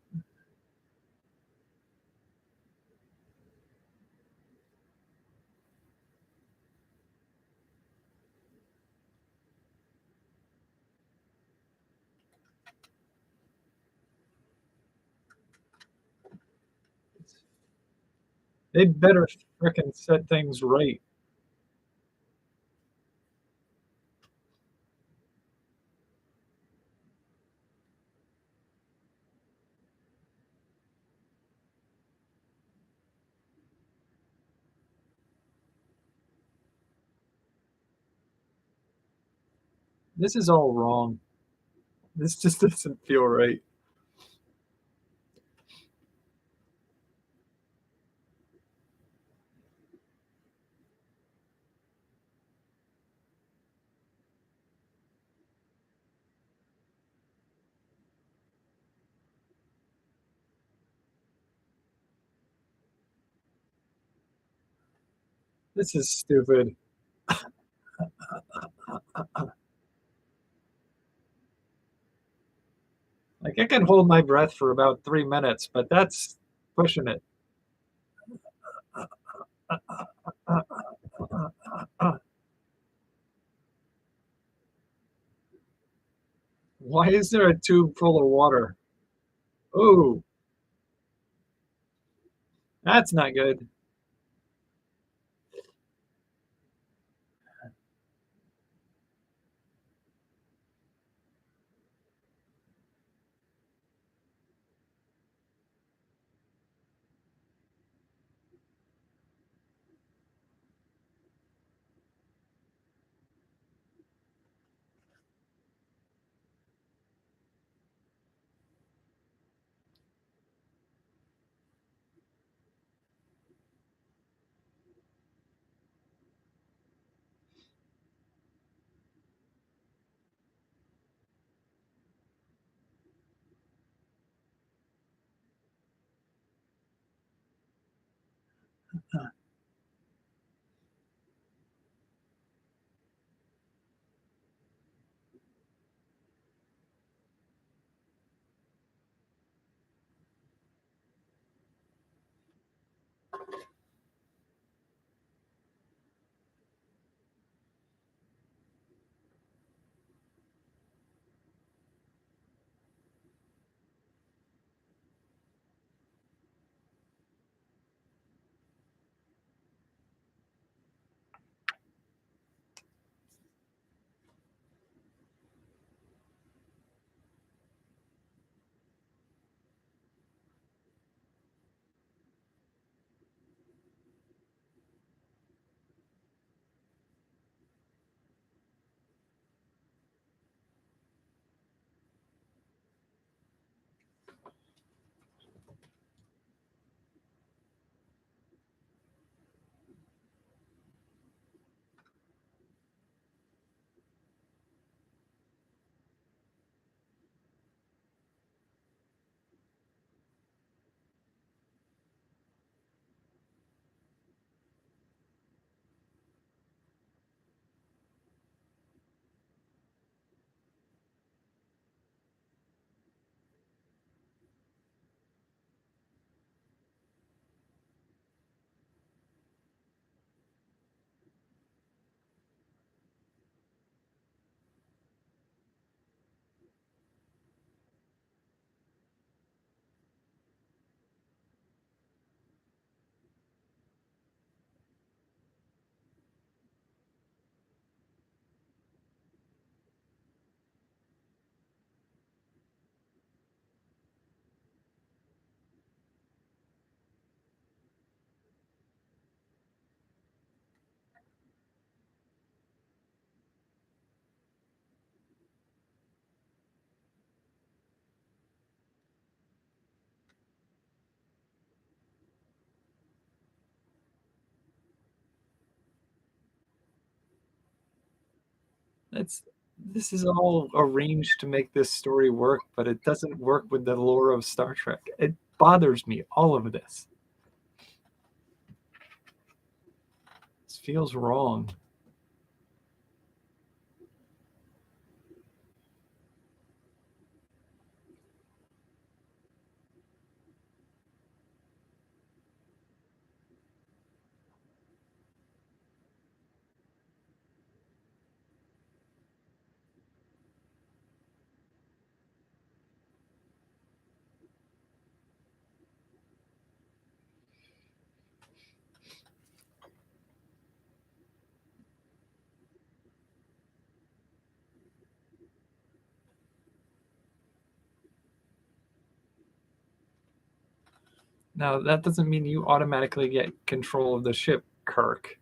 they better frickin' set things right. This is all wrong. This just doesn't feel right. This is stupid. Like, I can hold my breath for about 3 minutes, but that's pushing it. Why is there a tube full of water? Ooh, that's not good. It's this is all arranged to make this story work, but it doesn't work with the lore of Star Trek. It bothers me, all of this. This feels wrong. Now, that doesn't mean you automatically get control of the ship, Kirk.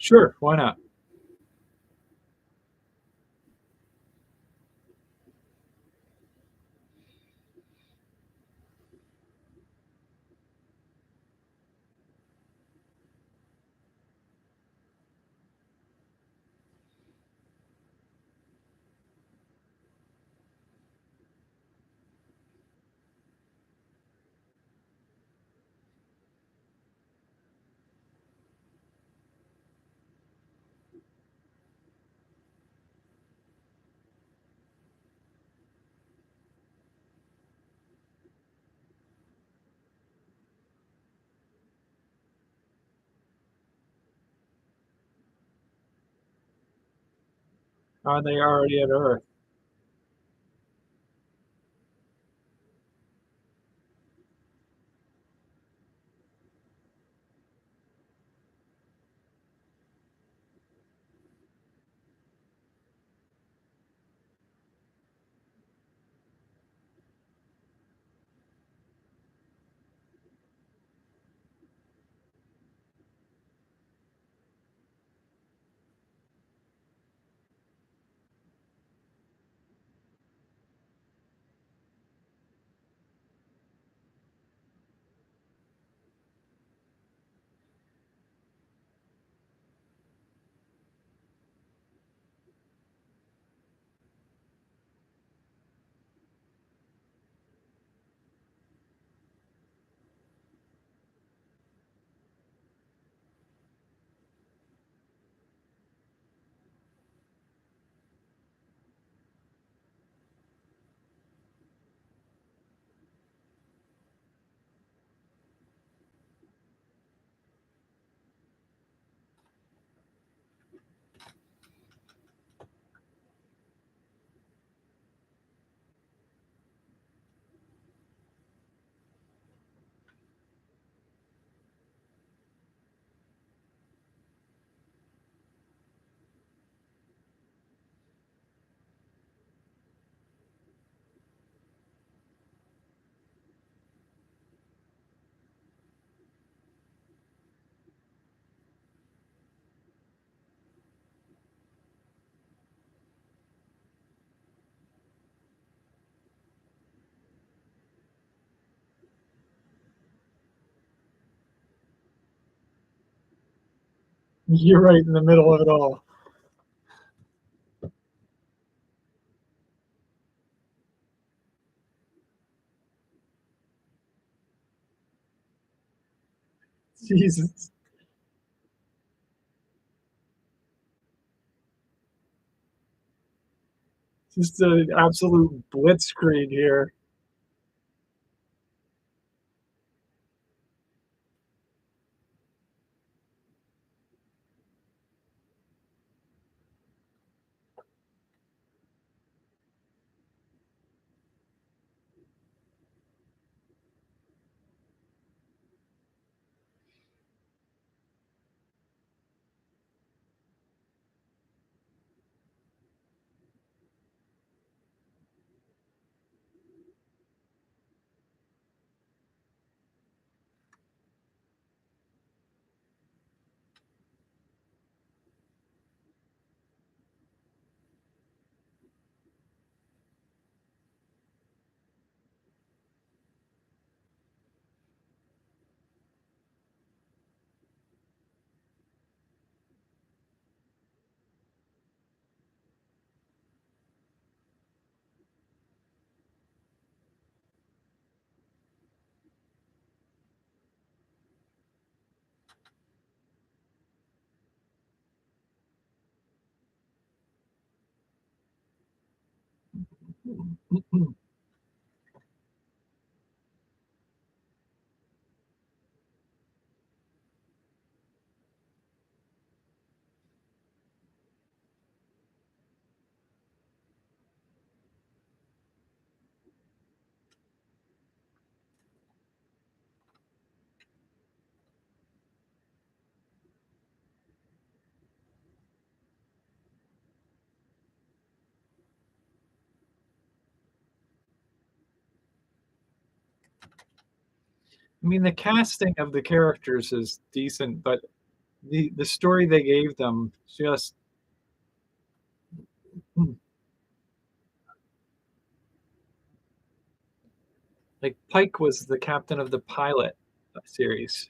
Sure, why not? Are they already at Earth? You're right in the middle of it all. Jesus. Just an absolute blitzkrieg here. I mean, the casting of the characters is decent, but The story they gave them just like Pike was the captain of the pilot series.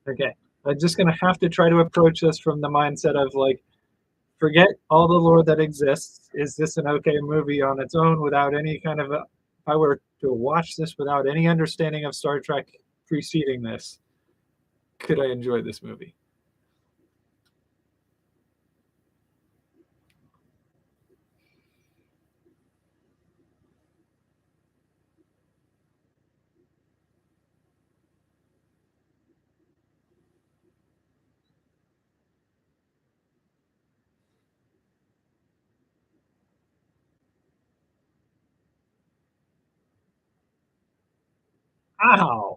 Okay, I'm just gonna have to try to approach this from the mindset of like, forget all the lore that exists. Is this an okay movie on its own without any kind of if I were to watch this without any understanding of Star Trek preceding this, could I enjoy this movie? Ow!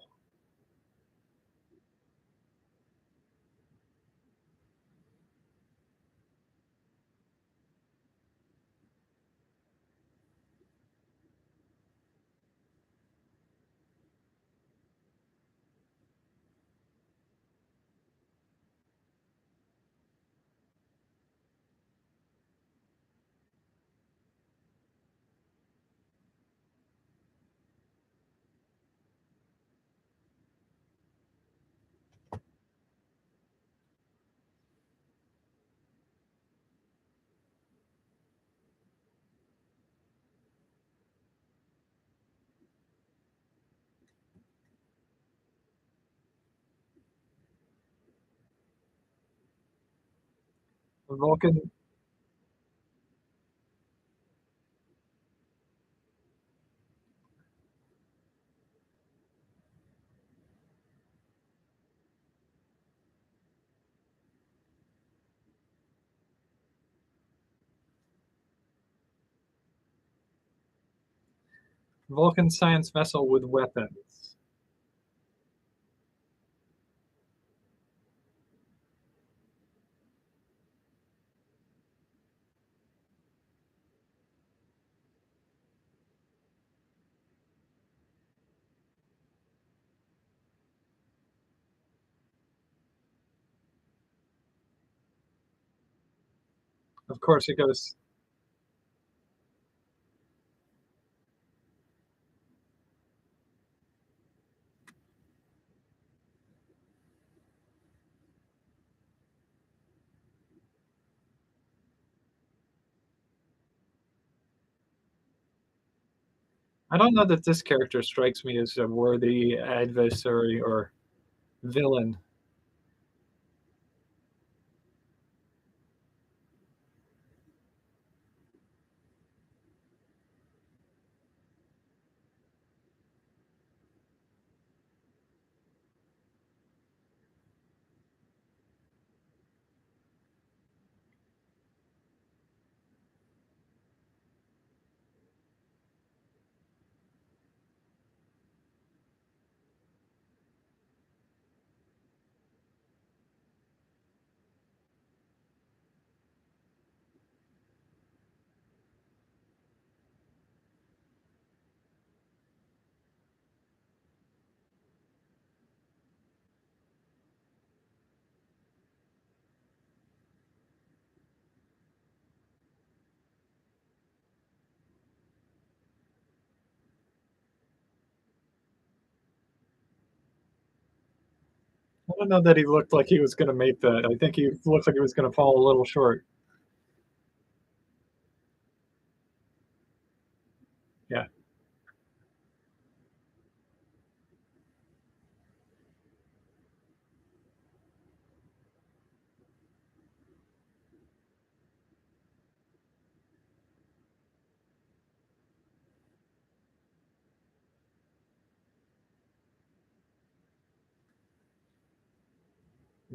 Vulcan Vulcan science vessel with weapons. Of course, it goes. I don't know that this character strikes me as a worthy adversary or villain. don't know that he looked like he was gonna make that. I think he looked like he was gonna fall a little short. Yeah,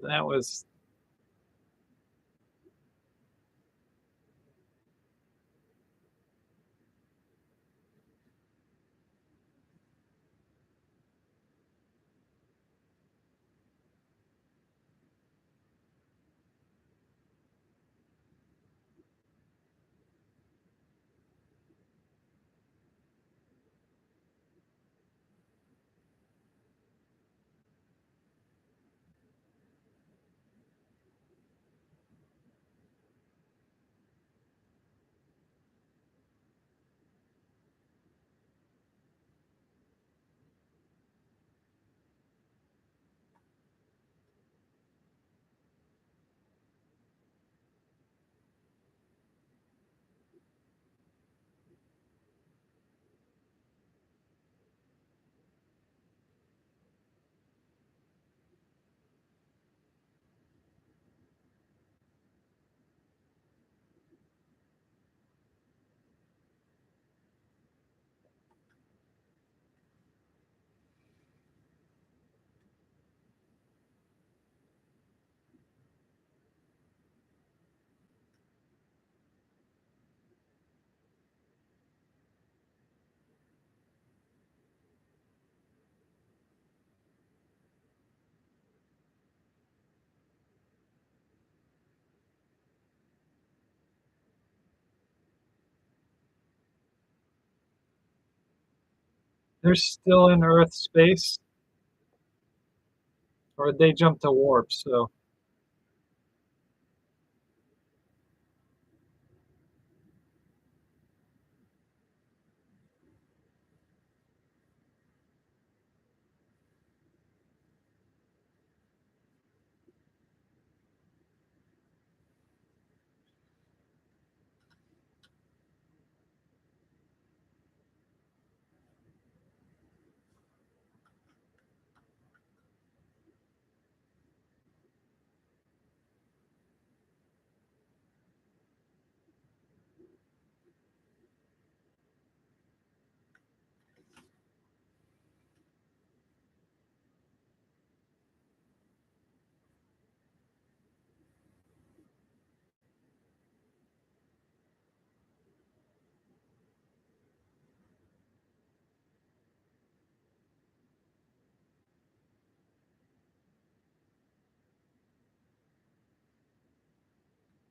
that was they're still in Earth space, or they jumped to warp, so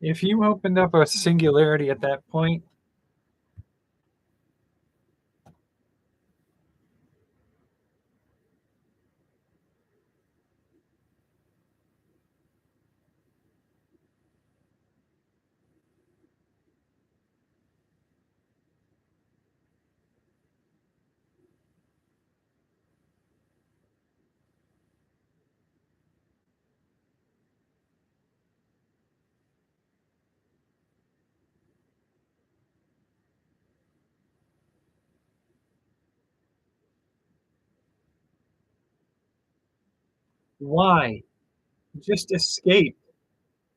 if you opened up a singularity at that point, why? Just escape.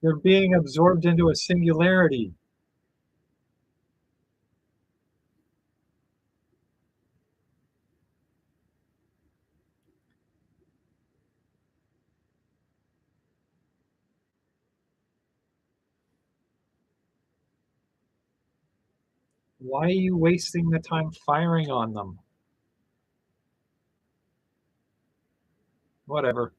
You're being absorbed into a singularity. Why are you wasting the time firing on them? Whatever.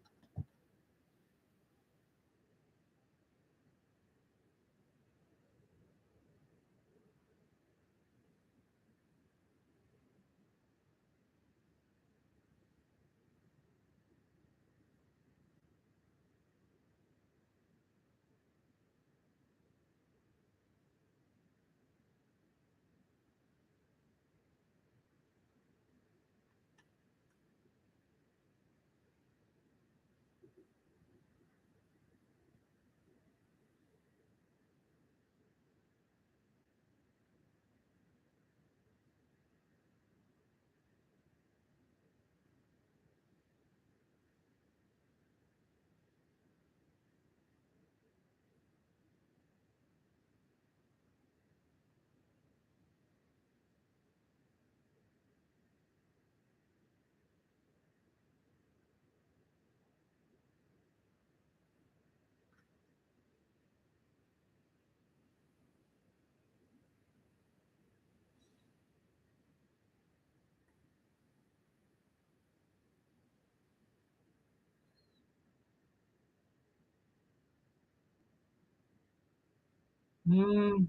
Mm,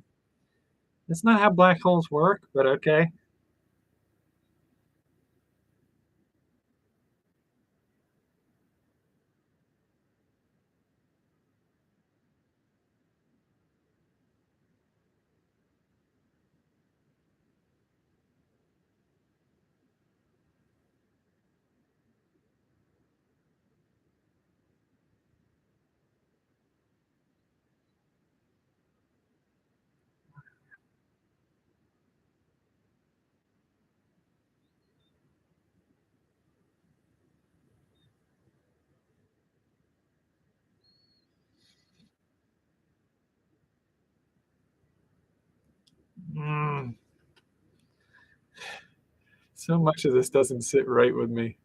that's not how black holes work, but okay. Mm, so much of this doesn't sit right with me.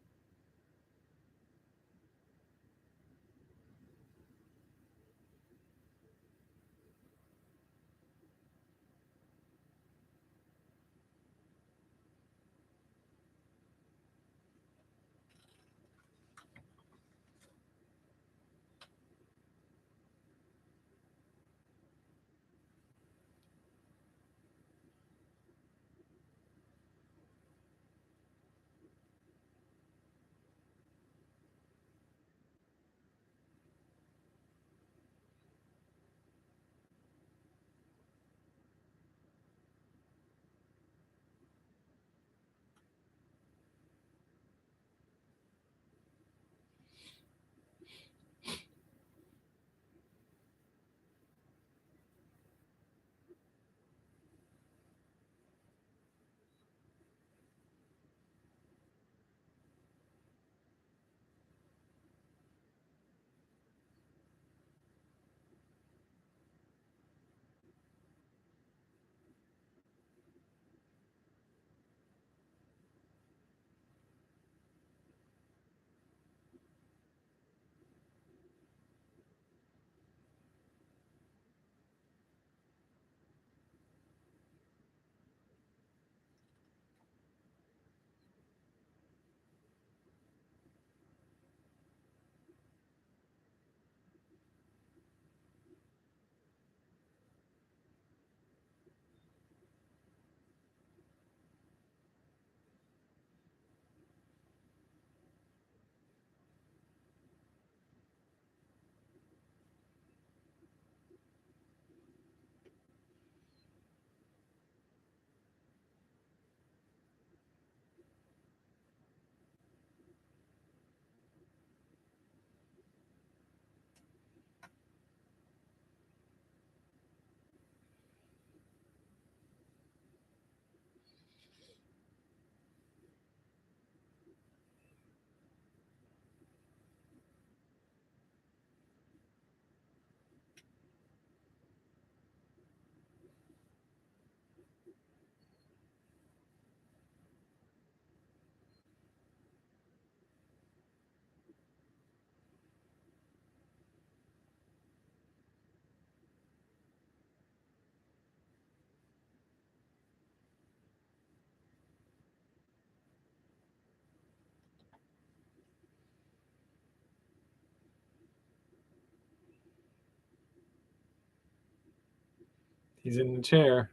He's in the chair.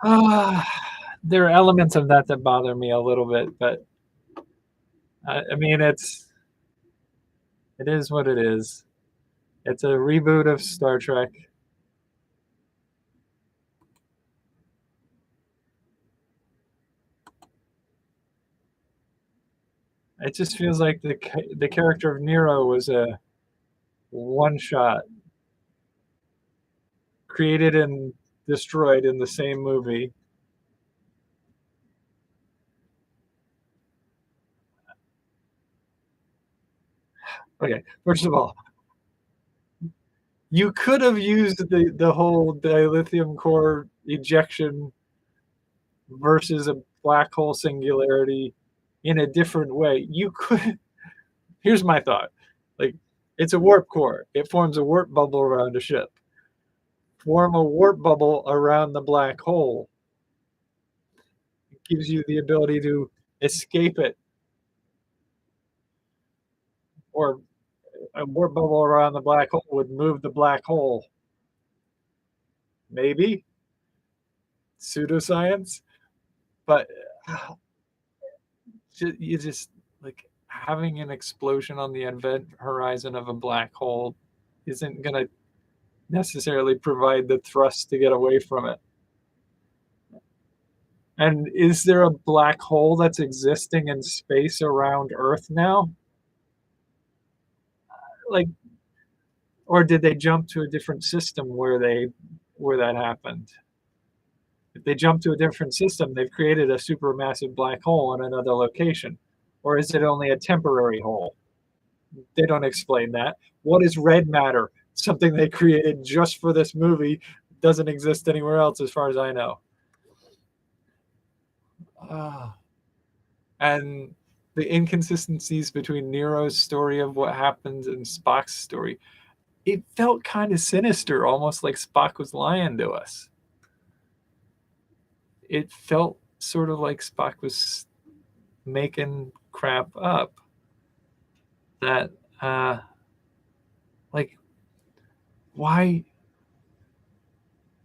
Ah, there are elements of that that bother me a little bit, but I mean, it is what it is. It's a reboot of Star Trek. It just feels like the character of Nero was a one shot, created and destroyed in the same movie. Okay, first of all, you could have used the whole dilithium core ejection versus a black hole singularity in a different way. You could Here's my thought, like, it's a warp core. It forms a warp bubble around a ship. Form a warp bubble around the black hole. It gives you the ability to escape it, or a warp bubble around the black hole would move the black hole. Maybe pseudoscience, but you just like having an explosion on the event horizon of a black hole isn't going to necessarily provide the thrust to get away from it. And is there a black hole that's existing in space around Earth now? Like, or did they jump to a different system where that happened? If they jump to a different system, they've created a supermassive black hole in another location. Or is it only a temporary hole? They don't explain that. What is red matter? Something they created just for this movie, doesn't exist anywhere else as far as I know. Ah. And the inconsistencies between Nero's story of what happened and Spock's story, it felt kind of sinister, almost like Spock was lying to us. It felt sort of like Spock was making crap up. That, like, why?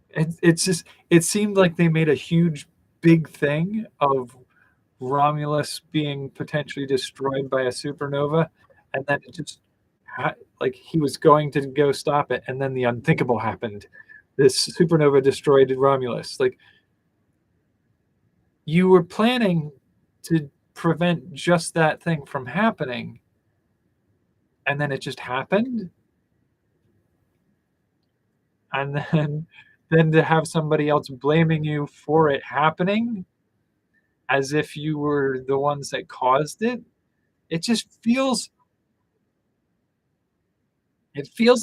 It's just, it seemed like they made a huge, big thing of Romulus being potentially destroyed by a supernova, and then it just like he was going to go stop it, and then the unthinkable happened. This supernova destroyed Romulus. Like, you were planning to prevent just that thing from happening, and then it just happened, and then to have somebody else blaming you for it happening as if you were the ones that caused it. It just feels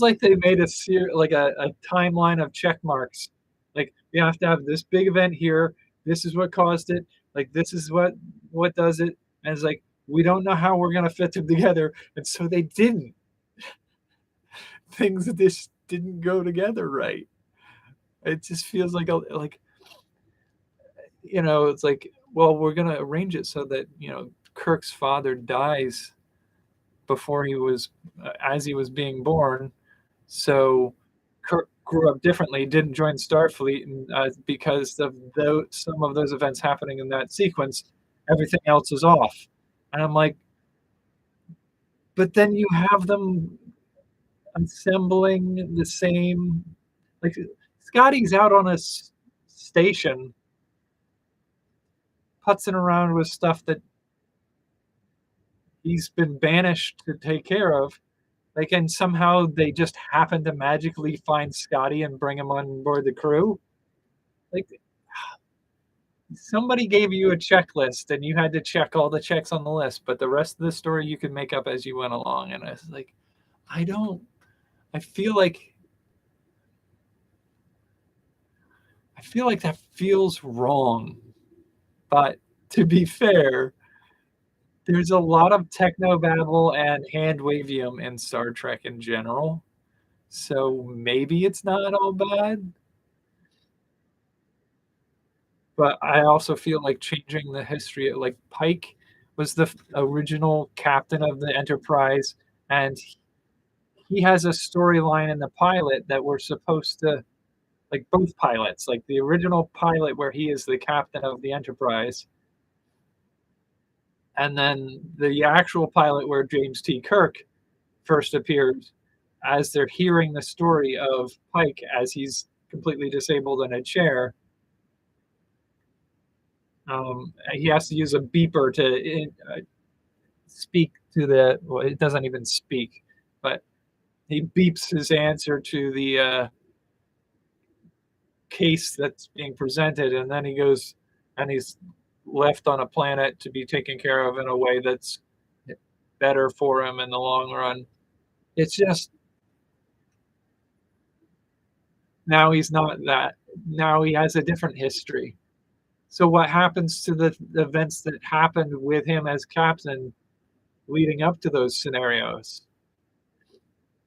like they made like a timeline of check marks. Like, we have to have this big event here. This is what caused it. Like, this is what does it. And it's like, we don't know how we're gonna fit them together, and so they didn't. Things just didn't go together right. It just feels like it's like, well, we're gonna arrange it so that Kirk's father dies before as he was being born. So Kirk grew up differently, didn't join Starfleet, and because of some of those events happening in that sequence, everything else is off. And I'm like, but then you have them assembling the same, like, Scotty's out on a station, putzing around with stuff that he's been banished to take care of. Like, and somehow they just happen to magically find Scotty and bring him on board the crew. Like, somebody gave you a checklist and you had to check all the checks on the list, but the rest of the story you could make up as you went along. And I was like, I don't, I feel like, that feels wrong. But to be fair, there's a lot of technobabble and hand wavium in Star Trek in general. So maybe it's not all bad. But I also feel like changing the history, like Pike was the original captain of the Enterprise, and he has a storyline in the pilot that we're supposed to like both pilots, like the original pilot where he is the captain of the Enterprise, and then the actual pilot where James T. Kirk first appears as they're hearing the story of Pike as he's completely disabled in a chair. He has to use a beeper to speak to the, well, it doesn't even speak, but he beeps his answer to the case that's being presented, and then he goes and he's left on a planet to be taken care of in a way that's better for him in the long run. It's just now he's not that. Now he has a different history. So what happens to the events that happened with him as captain leading up to those scenarios?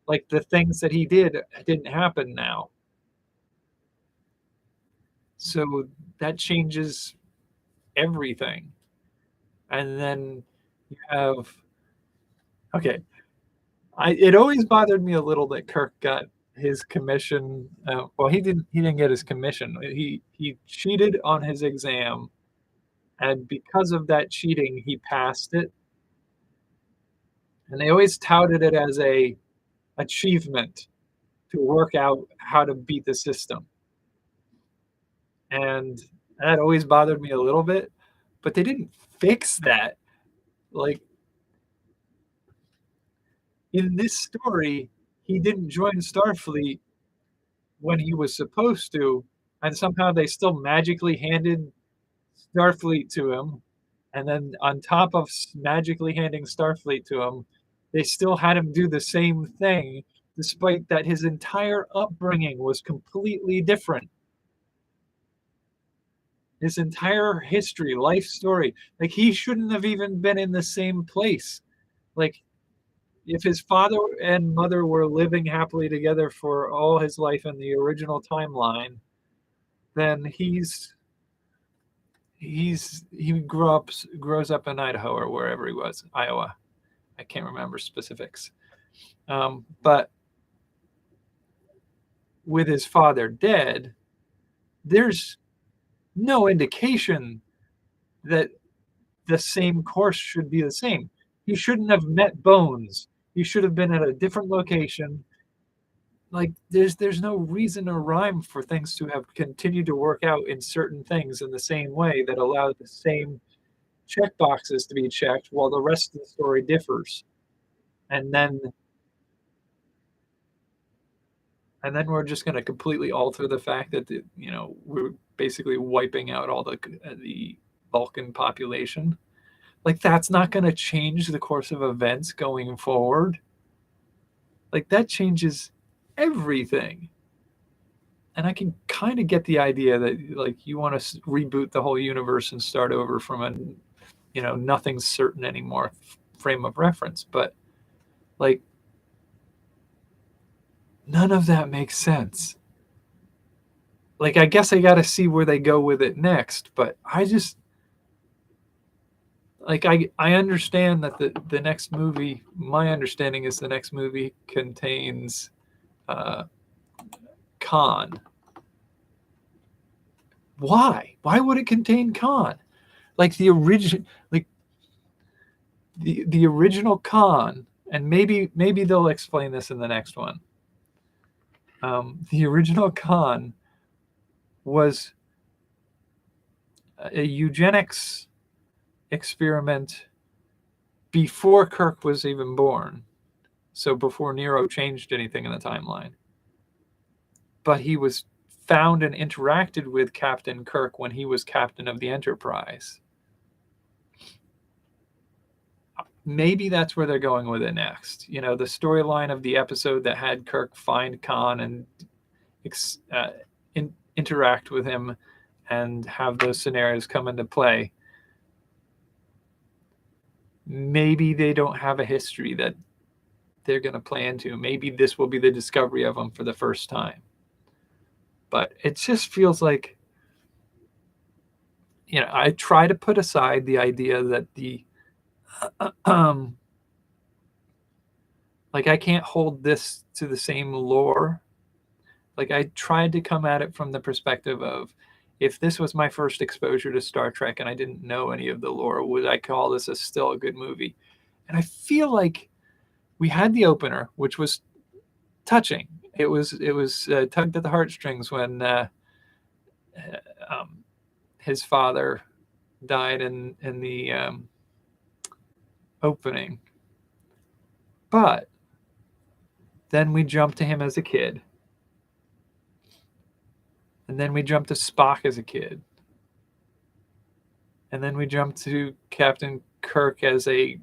Like the things that he did didn't happen now. So that changes everything. And then you have, okay, it always bothered me a little that Kirk got his commission. Well, he didn't get his commission. He cheated on his exam, and because of that cheating, he passed it. And they always touted it as a achievement to work out how to beat the system. And that always bothered me a little bit, but they didn't fix that. Like in this story, he didn't join Starfleet when he was supposed to, and somehow they still magically handed Starfleet to him. And then on top of magically handing Starfleet to him, they still had him do the same thing, despite that his entire upbringing was completely different. His entire history, life story, like he shouldn't have even been in the same place. Like if his father and mother were living happily together for all his life in the original timeline, then he grows up in Idaho or wherever he was, Iowa. I can't remember specifics. But with his father dead, there's no indication that the same course should be the same. He shouldn't have met Bones. He should have been at a different location. Like there's no reason or rhyme for things to have continued to work out in certain things in the same way that allow the same check boxes to be checked while the rest of the story differs. And then we're just going to completely alter the fact that we're basically wiping out all the Vulcan population. Like that's not going to change the course of events going forward. Like that changes everything. And I can kind of get the idea that like you want to reboot the whole universe and start over from a nothing's certain anymore frame of reference, but like none of that makes sense. Like I guess I got to see where they go with it next, but I just like I understand that the next movie, my understanding is the next movie contains Khan. Why would it contain Khan? Like the original, like the original Khan, and maybe they'll explain this in the next one. The original Khan was a eugenics experiment before Kirk was even born. So before Nero changed anything in the timeline. But he was found and interacted with Captain Kirk when he was captain of the Enterprise. Maybe that's where they're going with it next. The storyline of the episode that had Kirk find Khan and interact with him and have those scenarios come into play. Maybe they don't have a history that they're going to play into. Maybe this will be the discovery of them for the first time. But it just feels like, I try to put aside the idea that like I can't hold this to the same lore. Like, I tried to come at it from the perspective of, if this was my first exposure to Star Trek and I didn't know any of the lore, would I call this still a good movie? And I feel like we had the opener, which was touching. It was tugged at the heartstrings when his father died in the opening. But then we jump to him as a kid. And then we jump to Spock as a kid. And then we jump to Captain Kirk as a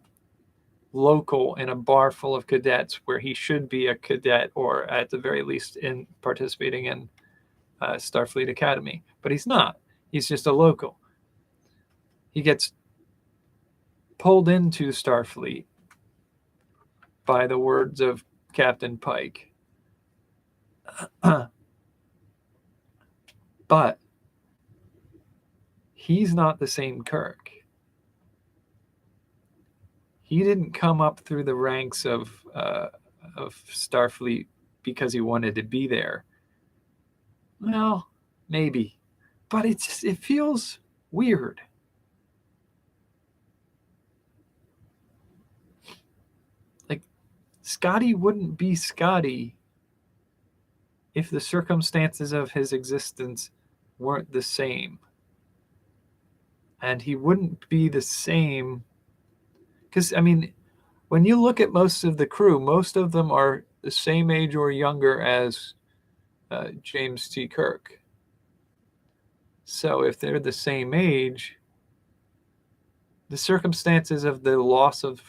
local in a bar full of cadets where he should be a cadet, or at the very least in participating in Starfleet Academy. But he's not. He's just a local. He gets pulled into Starfleet by the words of Captain Pike. But he's not the same Kirk. He didn't come up through the ranks of Starfleet because he wanted to be there. Well, maybe, but it feels weird. Like, Scotty wouldn't be Scotty if the circumstances of his existence weren't the same. And he wouldn't be the same because, I mean, when you look at most of the crew, most of them are the same age or younger as James T. Kirk. So if they're the same age, the circumstances of the loss of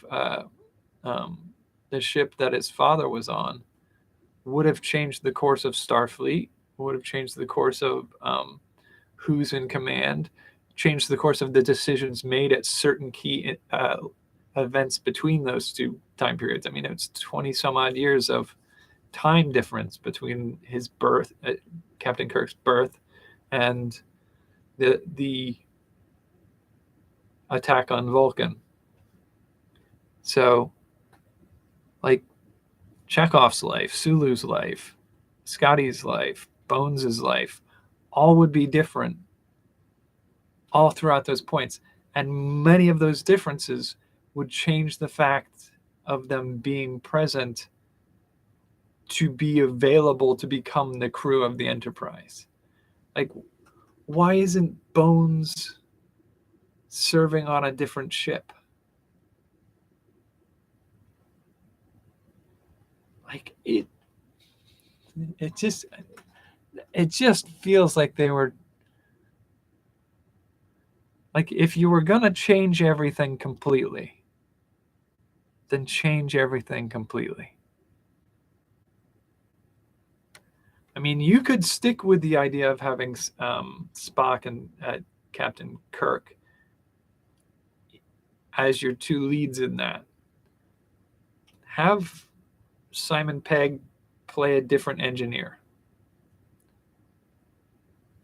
the ship that his father was on would have changed the course of Starfleet, would have changed the course of who's in command, changed the course of the decisions made at certain key events between those two time periods. I mean, it's 20 some odd years of time difference between his birth, Captain Kirk's birth, and the attack on Vulcan. So, like, Chekhov's life, Sulu's life, Scotty's life, Bones' life, all would be different all throughout those points. And many of those differences would change the fact of them being present to be available to become the crew of the Enterprise. Like, why isn't Bones serving on a different ship? Like, it just feels like they were, like, if you were gonna change everything completely, then change everything completely. I mean, you could stick with the idea of having Spock and Captain Kirk as your two leads in that. Have Simon Pegg play a different engineer,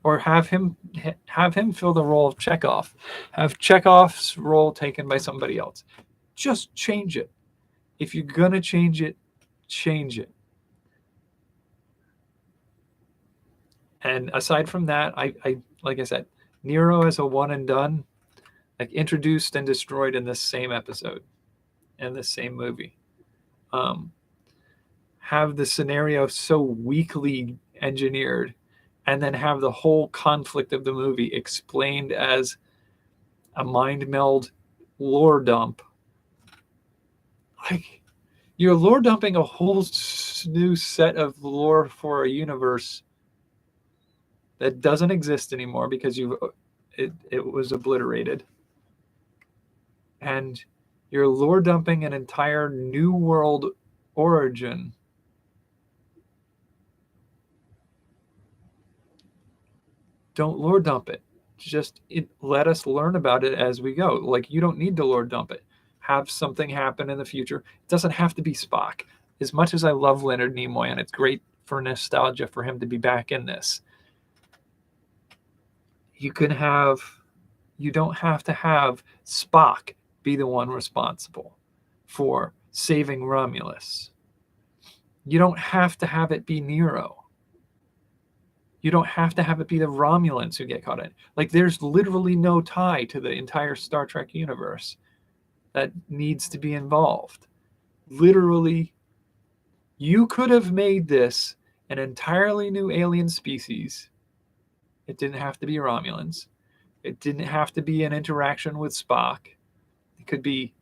or have him fill the role of Chekhov. Have Chekhov's role taken by somebody else. Just change it. If you're gonna change it, change it. And aside from that, I like I said, Nero as a one and done, like, introduced and destroyed in this same episode, in this same movie. Have the scenario so weakly engineered, and then have the whole conflict of the movie explained as a mind meld lore dump. Like, you're lore dumping a whole new set of lore for a universe that doesn't exist anymore because it was obliterated. And you're lore dumping an entire new world origin. Don't lore dump it. Just let us learn about it as we go. Like, you don't need to lore dump it. Have something happen in the future. It doesn't have to be Spock. As much as I love Leonard Nimoy, and it's great for nostalgia for him to be back in this, you don't have to have Spock be the one responsible for saving Romulus. You don't have to have it be Nero. You don't have to have it be the Romulans who get caught in. Like, there's literally no tie to the entire Star Trek universe that needs to be involved. Literally, you could have made this an entirely new alien species. It didn't have to be Romulans. It didn't have to be an interaction with Spock. It could be,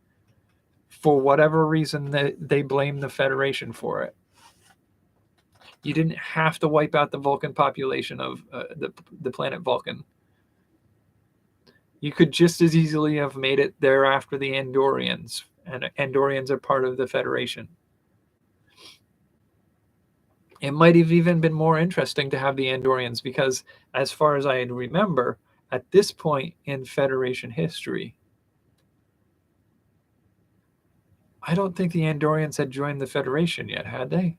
for whatever reason, that they blame the Federation for it. You didn't have to wipe out the Vulcan population of the planet Vulcan. You could just as easily have made it there after the Andorians, and Andorians are part of the Federation. It might have even been more interesting to have the Andorians because, as far as I remember, at this point in Federation history, I don't think the Andorians had joined the Federation yet, had they?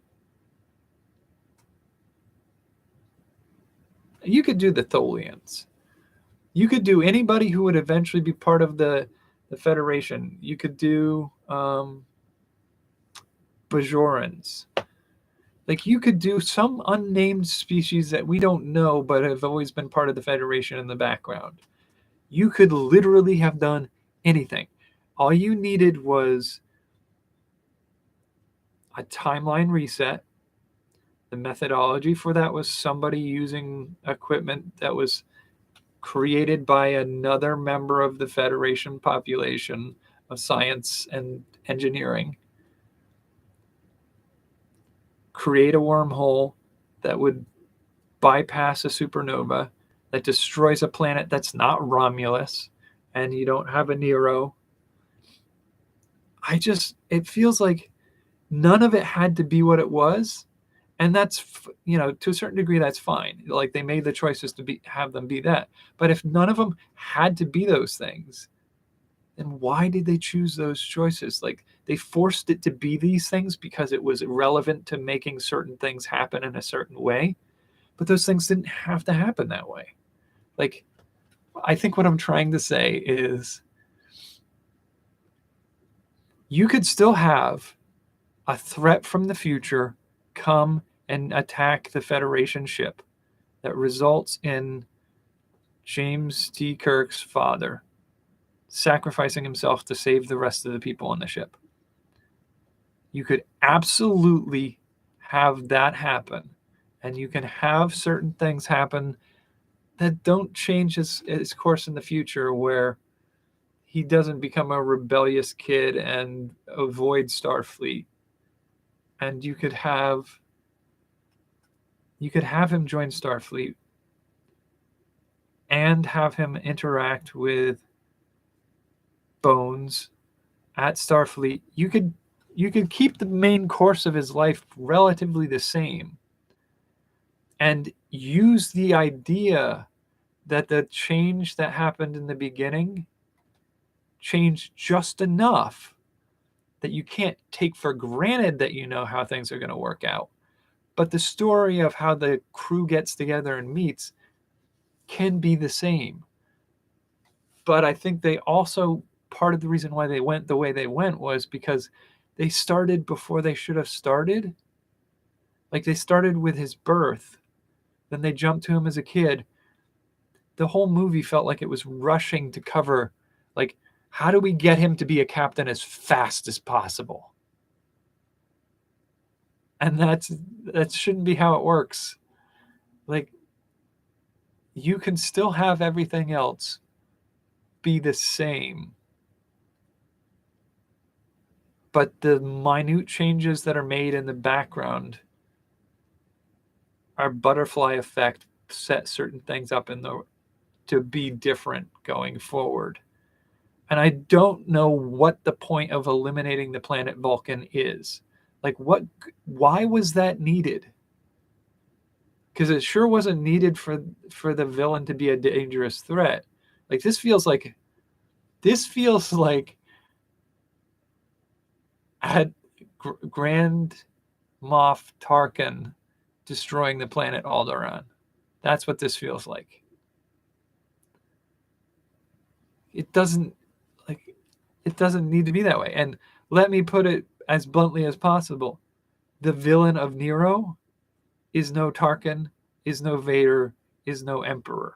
You could do the Tholians. You could do anybody who would eventually be part of the Federation. You could do Bajorans. Like, you could do some unnamed species that we don't know but have always been part of the Federation in the background. You could literally have done anything. All you needed was a timeline reset. The methodology for that was somebody using equipment that was created by another member of the Federation population of science and engineering. Create a wormhole that would bypass a supernova that destroys a planet that's not Romulus, and you don't have a Nero. It feels like none of it had to be what it was. And that's, to a certain degree, that's fine. Like, they made the choices to have them be that. But if none of them had to be those things, then why did they choose those choices? Like, they forced it to be these things because it was relevant to making certain things happen in a certain way. But those things didn't have to happen that way. Like, I think what I'm trying to say is you could still have a threat from the future come and attack the Federation ship that results in James T. Kirk's father sacrificing himself to save the rest of the people on the ship. You could absolutely have that happen, and you can have certain things happen that don't change his course in the future, where he doesn't become a rebellious kid and avoid Starfleet. And you could have him join Starfleet and have him interact with Bones at Starfleet. You could keep the main course of his life relatively the same and use the idea that the change that happened in the beginning changed just enough that you can't take for granted that you know how things are going to work out. But the story of how the crew gets together and meets can be the same. But I think they also, part of the reason why they went the way they went was because they started before they should have started. Like, they started with his birth, then they jumped to him as a kid. The whole movie felt like it was rushing to cover, like, how do we get him to be a captain as fast as possible? And that shouldn't be how it works. Like, you can still have everything else be the same, but the minute changes that are made in the background are butterfly effect, set certain things up to be different going forward. And I don't know what the point of eliminating the planet Vulcan is. Like, why was that needed? Because it sure wasn't needed for the villain to be a dangerous threat. Like, this feels like at Grand Moff Tarkin destroying the planet Alderaan. That's what this feels like. It doesn't need to be that way. And let me put it as bluntly as possible. The villain of Nero is no Tarkin, is no Vader, is no Emperor.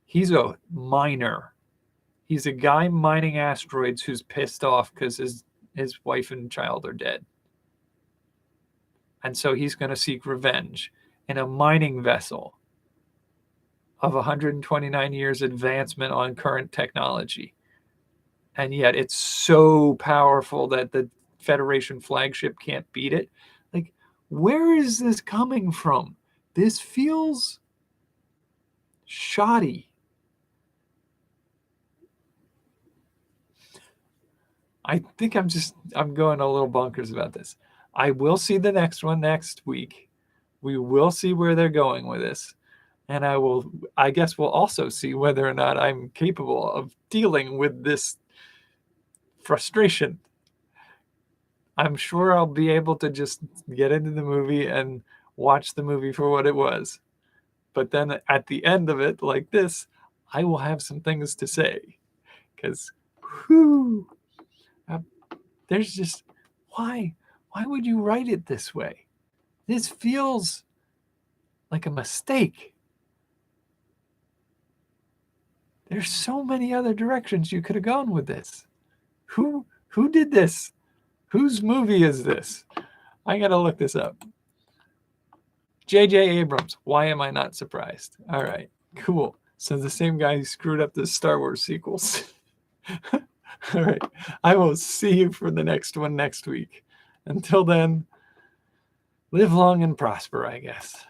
He's a miner. He's a guy mining asteroids who's pissed off because his wife and child are dead. And so he's going to seek revenge in a mining vessel of 129 years advancement on current technology. And yet it's so powerful that the Federation flagship can't beat it. Like, where is this coming from? This feels shoddy. I think I'm going a little bonkers about this. I will see the next one next week. We will see where they're going with this. And I guess we'll also see whether or not I'm capable of dealing with this frustration. I'm sure I'll be able to just get into the movie and watch the movie for what it was. But then at the end of it, like this, I will have some things to say. Because, there's just, why would you write it this way? This feels like a mistake. There's so many other directions you could have gone with this. Who did this? Whose movie is this? I gotta look this up. J.J. Abrams. Why am I not surprised? All right, cool. So the same guy who screwed up the Star Wars sequels. All right, I will see you for the next one next week. Until then, live long and prosper, I guess.